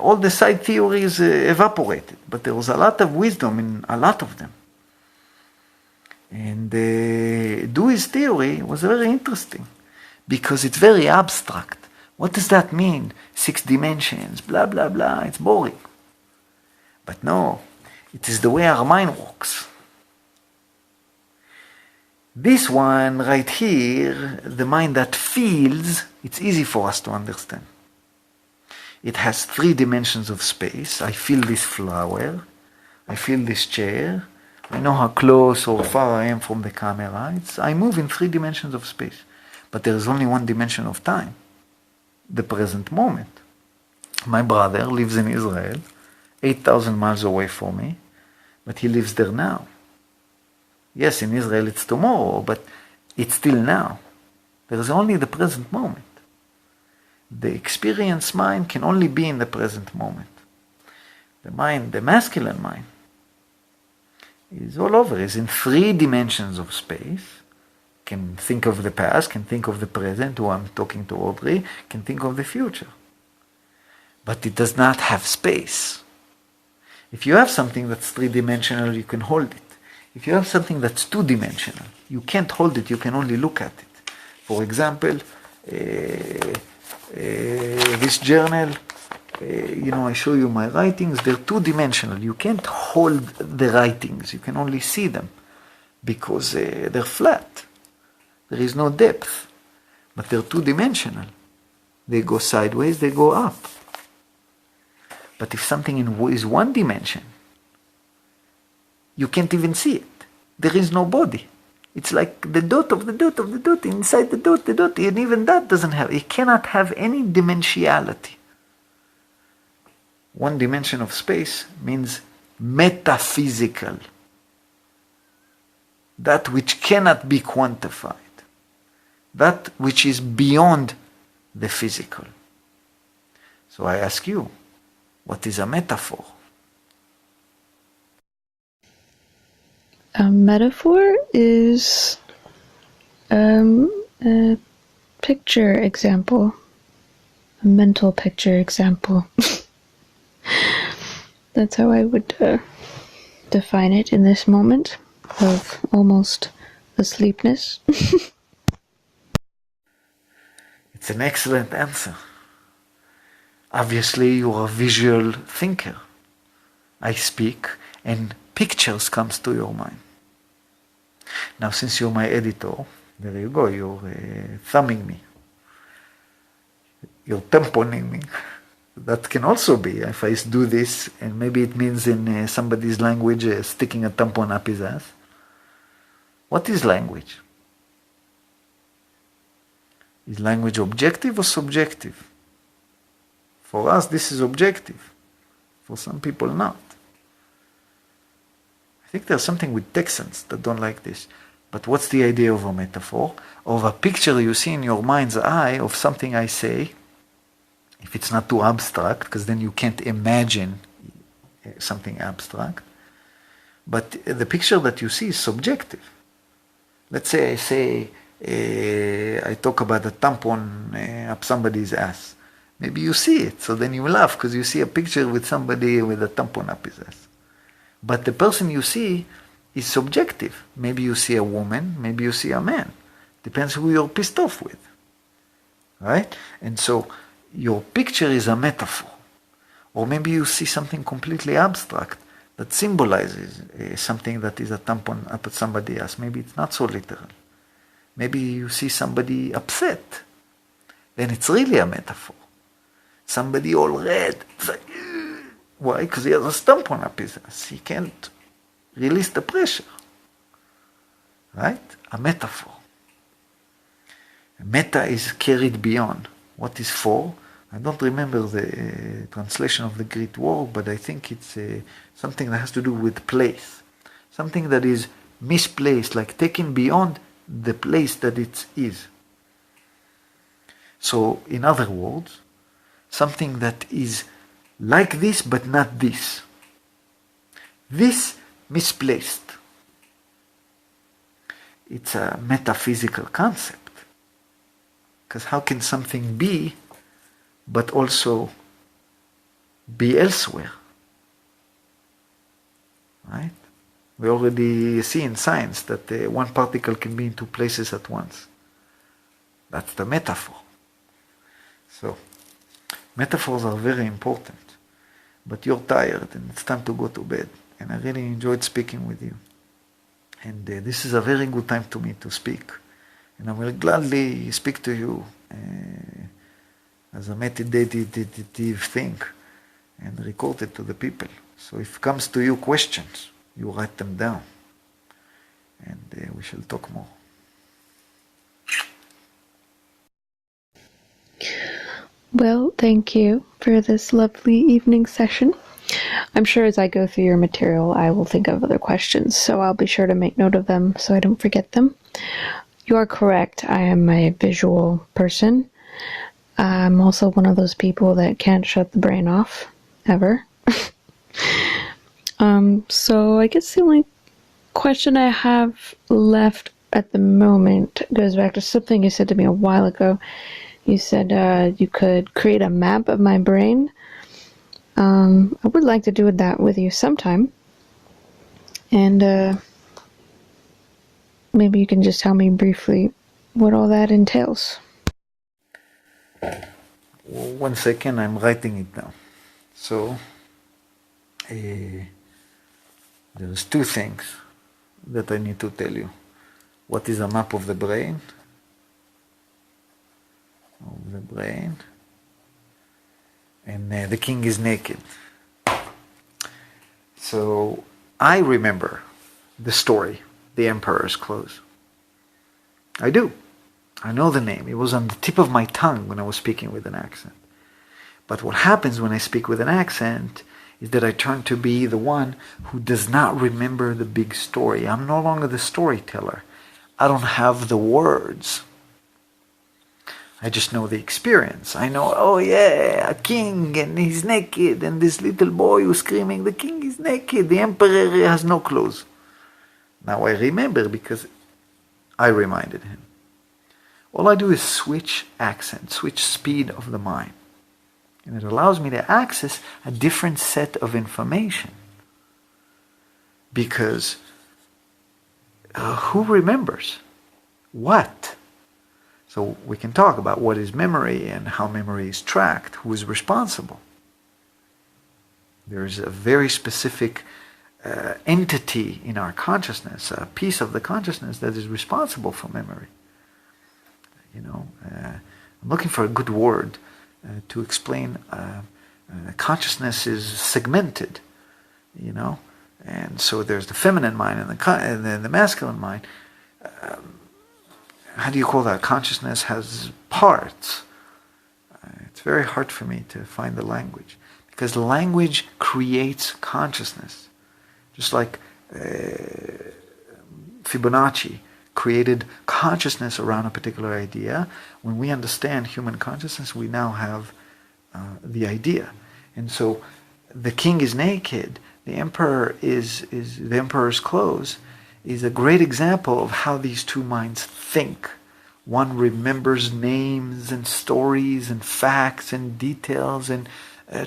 all the side theories evaporated. But there was a lot of wisdom in a lot of them. And Dewey's theory was very interesting because it's very abstract. What does that mean? 6 dimensions, blah, blah, blah. It's boring. But no, it is the way our mind works. This one right here, the mind that feels, it's easy for us to understand. It has 3 dimensions of space. I feel this flower. I feel this chair. I know how close or far I am from the camera. I move in 3 dimensions of space. But there is only 1 dimension of time. The present moment. My brother lives in Israel, 8,000 miles away from me, but he lives there now. Yes, in Israel it's tomorrow, but it's still now. There is only the present moment. The experienced mind can only be in the present moment. The mind, the masculine mind, is all over, is in 3 dimensions of space. Can think of the past, can think of the present, who I'm talking to Audrey, can think of the future. But it does not have space. If you have something that's 3-dimensional, you can hold it. If you have something that's 2-dimensional, you can't hold it, you can only look at it. For example, this journal, I show you my writings, they're 2-dimensional. You can't hold the writings, you can only see them because they're flat. There is no depth, but they're 2-dimensional. They go sideways, they go up. But if something is 1 dimension, you can't even see it. There is no body. It's like the dot of the dot of the dot, inside the dot, and even that doesn't have, it cannot have any dimensionality. 1 dimension of space means metaphysical. That which cannot be quantified. That which is beyond the physical. So I ask you, what is a metaphor?
A metaphor is a picture example, a mental picture example. That's how I would define it in this moment of almost asleepness.
It's an excellent answer. Obviously, you're a visual thinker. I speak, and pictures comes to your mind. Now, since you're my editor, there you go, you're thumbing me. You're tamponing me. That can also be, if I do this, and maybe it means in somebody's language, sticking a tampon up his ass. What is language? Is language objective or subjective? For us, this is objective. For some people, not. I think there's something with Texans that don't like this. But what's the idea of a metaphor? Of a picture you see in your mind's eye of something I say, if it's not too abstract, because then you can't imagine something abstract. But the picture that you see is subjective. Let's say I talk about a tampon up somebody's ass. Maybe you see it, so then you laugh because you see a picture with somebody with a tampon up his ass. But the person you see is subjective. Maybe you see a woman, maybe you see a man. Depends who you're pissed off with. Right? And so your picture is a metaphor. Or maybe you see something completely abstract that symbolizes something that is a tampon up at somebody's ass. Maybe it's not so literal. Maybe you see somebody upset. Then it's really a metaphor. Somebody all red. It's like, why? Because he has a tampon up his ass. He can't release the pressure. Right? A metaphor. Meta is carried beyond. What is for? I don't remember the translation of the Greek word, but I think it's something that has to do with place. Something that is misplaced, like taken beyond the place that it is. So, in other words, something that is like this but not this. This misplaced. It's a metaphysical concept. Because how can something be but also be elsewhere? Right? We already see in science that one particle can be in two places at once. That's the metaphor. So, metaphors are very important. But you're tired and it's time to go to bed. And I really enjoyed speaking with you. And this is a very good time to me to speak. And I will gladly speak to you as a meditative thing and record it to the people. So if it comes to you questions, you write them down. And we shall talk more.
Well, thank you for this lovely evening session. I'm sure as I go through your material, I will think of other questions, so I'll be sure to make note of them so I don't forget them. You are correct. I am a visual person. I'm also one of those people that can't shut the brain off, ever. So I guess the only question I have left at the moment goes back to something you said to me a while ago. You said you could create a map of my brain. I would like to do that with you sometime. And maybe you can just tell me briefly what all that entails.
1 second, I'm writing it down. So, there's two things that I need to tell you. What is a map of the brain? And the king is naked. So, I remember the story, The Emperor's Clothes. I do. I know the name. It was on the tip of my tongue when I was speaking with an accent. But what happens when I speak with an accent is that I turn to be the one who does not remember the big story. I'm no longer the storyteller. I don't have the words. I just know the experience. I know, oh yeah, a king and he's naked and this little boy who's screaming, the king is naked, the emperor has no clothes. Now I remember because I reminded him. All I do is switch accent, switch speed of the mind. And it allows me to access a different set of information. Because who remembers? What? So we can talk about what is memory and how memory is tracked, who is responsible. There is a very specific entity in our consciousness, a piece of the consciousness that is responsible for memory. You know, I'm looking for a good word to explain. Consciousness is segmented, you know, and so there's the feminine mind and the masculine mind. How do you call that? Consciousness has parts. It's very hard for me to find the language because language creates consciousness, just like Fibonacci created consciousness around a particular idea. When we understand human consciousness, we now have the idea. And so the king is naked, the emperor's clothes is a great example of how these two minds think. One remembers names and stories and facts and details, and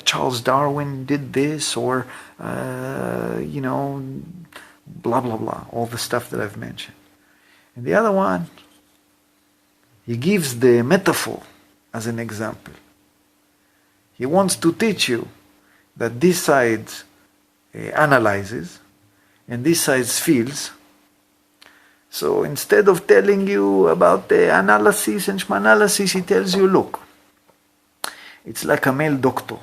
Charles Darwin did this, or blah blah blah, all the stuff that I've mentioned. And the other one, he gives the metaphor as an example. He wants to teach you that this side analyzes and this side feels. So instead of telling you about the analysis and schmanalysis, he tells you, look, it's like a male doctor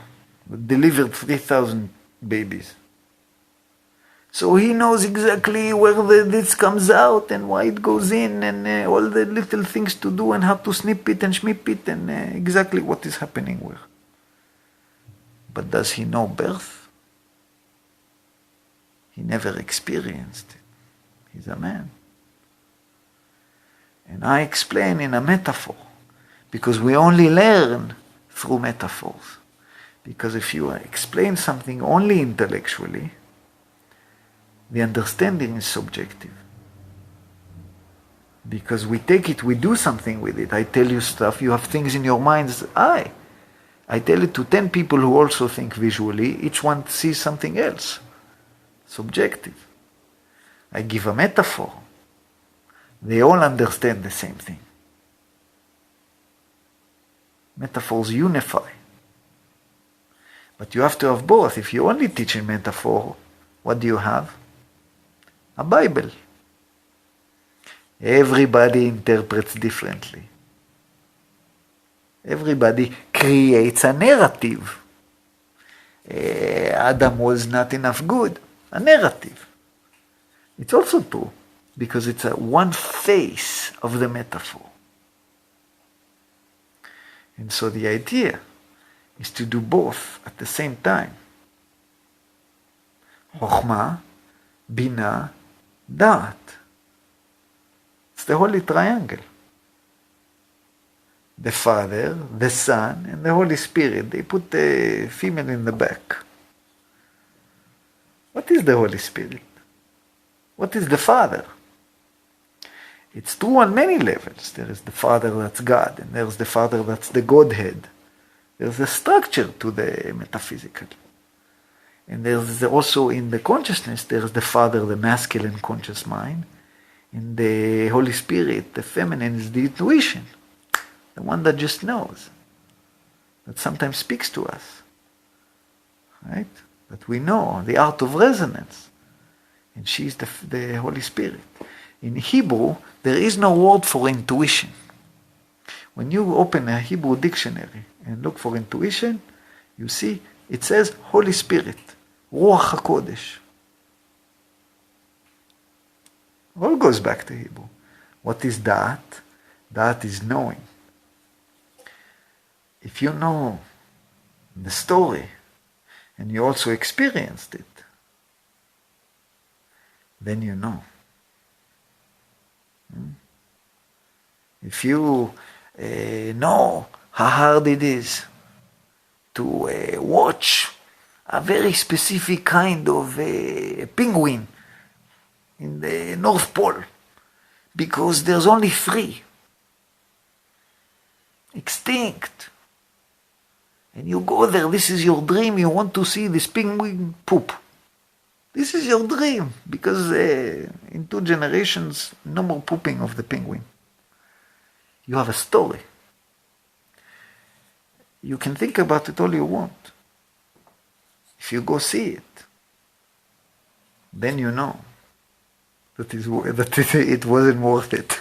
that delivered 3,000 babies. So he knows exactly where this comes out and why it goes in, and all the little things to do and how to snip it and schmip it, and exactly what is happening where. But does he know birth? He never experienced it. He's a man. And I explain in a metaphor, because we only learn through metaphors. Because if you explain something only intellectually, the understanding is subjective. Because we take it, we do something with it. I tell you stuff, you have things in your minds. I tell it to 10 people who also think visually, each one sees something else. Subjective. I give a metaphor. They all understand the same thing. Metaphors unify. But you have to have both. If you only teach in metaphor, what do you have? A Bible. Everybody interprets differently. Everybody creates a narrative. Adam was not enough good. A narrative. It's also true, because it's one face of the metaphor. And so the idea is to do both at the same time. Chokhmah, Bina, Da'at. It's the Holy Triangle. The Father, the Son, and the Holy Spirit. They put the female in the back. What is the Holy Spirit? What is the Father? It's true on many levels. There is the Father that's God, and there's the Father that's the Godhead. There's a structure to the metaphysical. And there's also in the consciousness, there's the Father, the masculine conscious mind. In the Holy Spirit, the feminine is the intuition. The one that just knows. That sometimes speaks to us. Right? That we know, the art of resonance. And she's the Holy Spirit. In Hebrew, there is no word for intuition. When you open a Hebrew dictionary and look for intuition, you see it says Holy Spirit, Ruach HaKodesh. All goes back to Hebrew. What is that? That is knowing. If you know the story and you also experienced it, then you know. If you know how hard it is to watch a very specific kind of penguin in the North Pole, because there's only 3 extinct, and you go there, this is your dream, you want to see this penguin poop. This is your dream, because in 2 generations, no more pooping of the penguin. You have a story. You can think about it all you want. If you go see it, then you know that it wasn't worth it.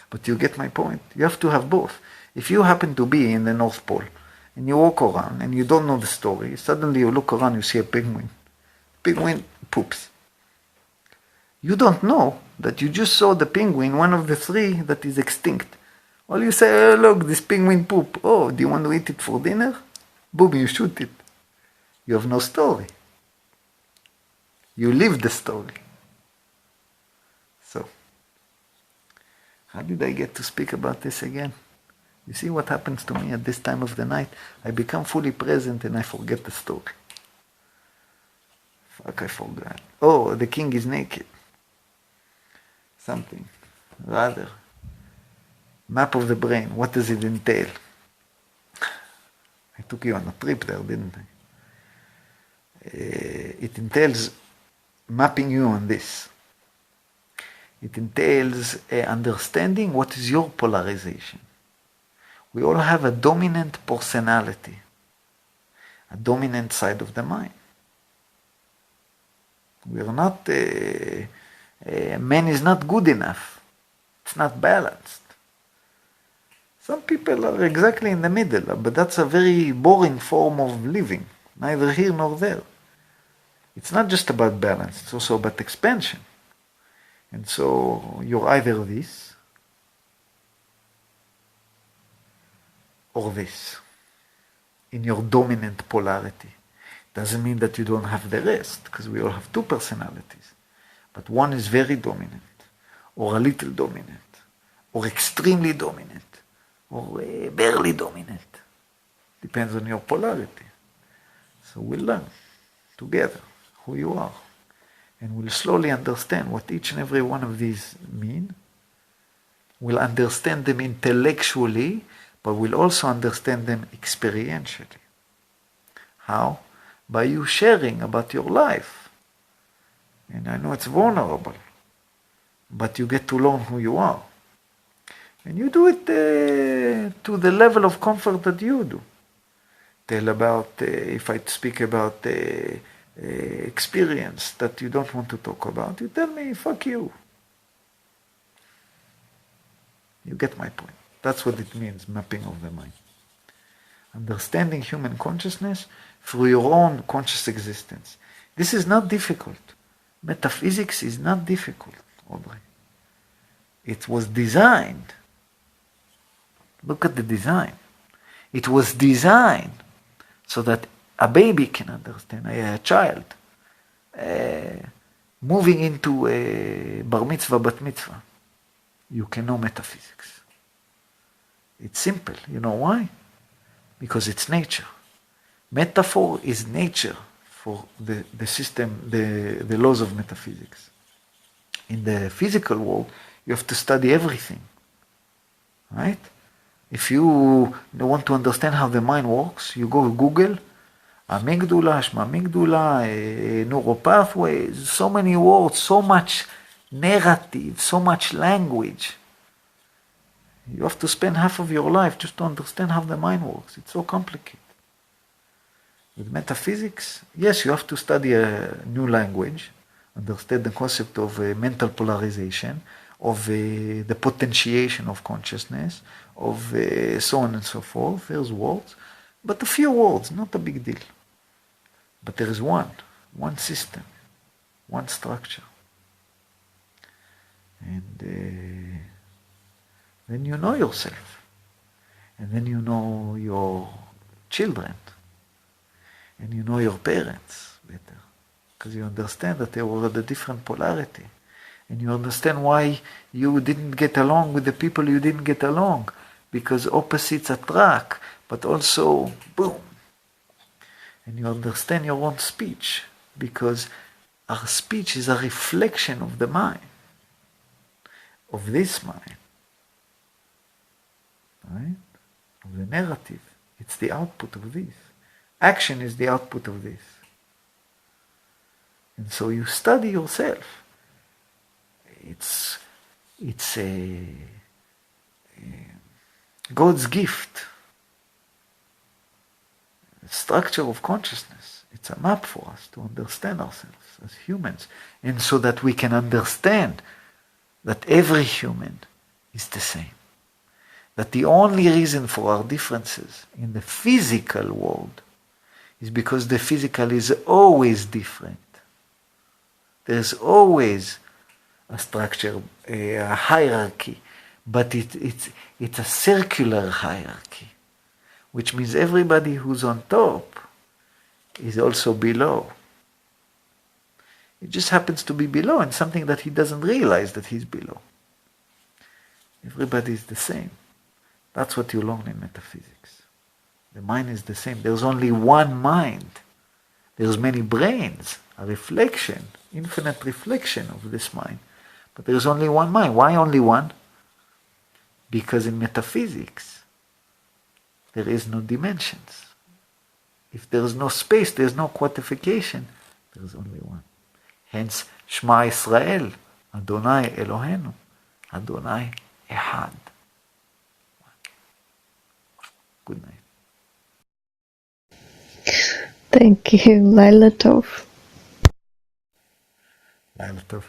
But you get my point. You have to have both. If you happen to be in the North Pole, and you walk around, and you don't know the story, suddenly you look around, you see a penguin. Penguin poops. You don't know that you just saw the penguin, one of the 3 that is extinct. All you say, oh, look, this penguin poop. Oh, do you want to eat it for dinner? Boom, you shoot it. You have no story. You live the story. So, how did I get to speak about this again? You see what happens to me at this time of the night? I become fully present and I forget the story. Fuck, I forgot. Oh, the king is naked. Something. Rather. Map of the brain. What does it entail? I took you on a trip there, didn't I? It entails mapping you on this. It entails understanding what is your polarization. We all have a dominant personality, a dominant side of the mind. We are not, man is not good enough. It's not balanced. Some people are exactly in the middle, but that's a very boring form of living, neither here nor there. It's not just about balance, it's also about expansion. And so you're either this or this in your dominant polarity. Doesn't mean that you don't have the rest, because we all have two personalities. But one is very dominant, or a little dominant, or extremely dominant, or barely dominant. Depends on your polarity. So we'll learn together who you are. And we'll slowly understand what each and every one of these mean. We'll understand them intellectually, but we'll also understand them experientially. How? By you sharing about your life. And I know it's vulnerable, but you get to learn who you are. And you do it to the level of comfort that you do. Tell about, if I speak about experience that you don't want to talk about, you tell me, fuck you. You get my point. That's what it means, mapping of the mind. Understanding human consciousness through your own conscious existence. This is not difficult. Metaphysics is not difficult, Audrey. It was designed. Look at the design. It was designed so that a baby can understand, a child, moving into a bar mitzvah, bat mitzvah. You can know metaphysics. It's simple. You know why? Because it's nature. Metaphor is nature for the system, the laws of metaphysics. In the physical world, you have to study everything. Right? If you want to understand how the mind works, you go to Google, amygdala, shmamygdala, neural pathways, so many words, so much narrative, so much language. You have to spend half of your life just to understand how the mind works. It's so complicated. With metaphysics, yes, you have to study a new language, understand the concept of mental polarization, of the potentiation of consciousness, of so on and so forth. There's words, but a few words, not a big deal. But there is one system, one structure. And then you know yourself. And then you know your children. And you know your parents better. Because you understand that they were at a different polarity. And you understand why you didn't get along with the people you didn't get along. Because opposites attract, but also, boom. And you understand your own speech. Because our speech is a reflection of the mind. Of this mind. Right? Of the narrative. It's the output of this. Action is the output of this. And so you study yourself. It's a God's gift. A structure of consciousness. It's a map for us to understand ourselves as humans. And so that we can understand that every human is the same. That the only reason for our differences in the physical world is because the physical is always different. There's always a structure, a hierarchy, but it's a circular hierarchy, which means everybody who's on top is also below. It just happens to be below and something that he doesn't realize that he's below. Everybody is the same. That's what you learn in metaphysics. The mind is the same. There's only one mind. There's many brains, a reflection, infinite reflection of this mind. But there's only one mind. Why only one? Because in metaphysics, there is no dimensions. If there's no space, there's no quantification. There's only one. Hence, Shema Israel, Adonai Elohenu, Adonai Ehad. Good night.
Thank you, Laila Tov.
Laila Tov.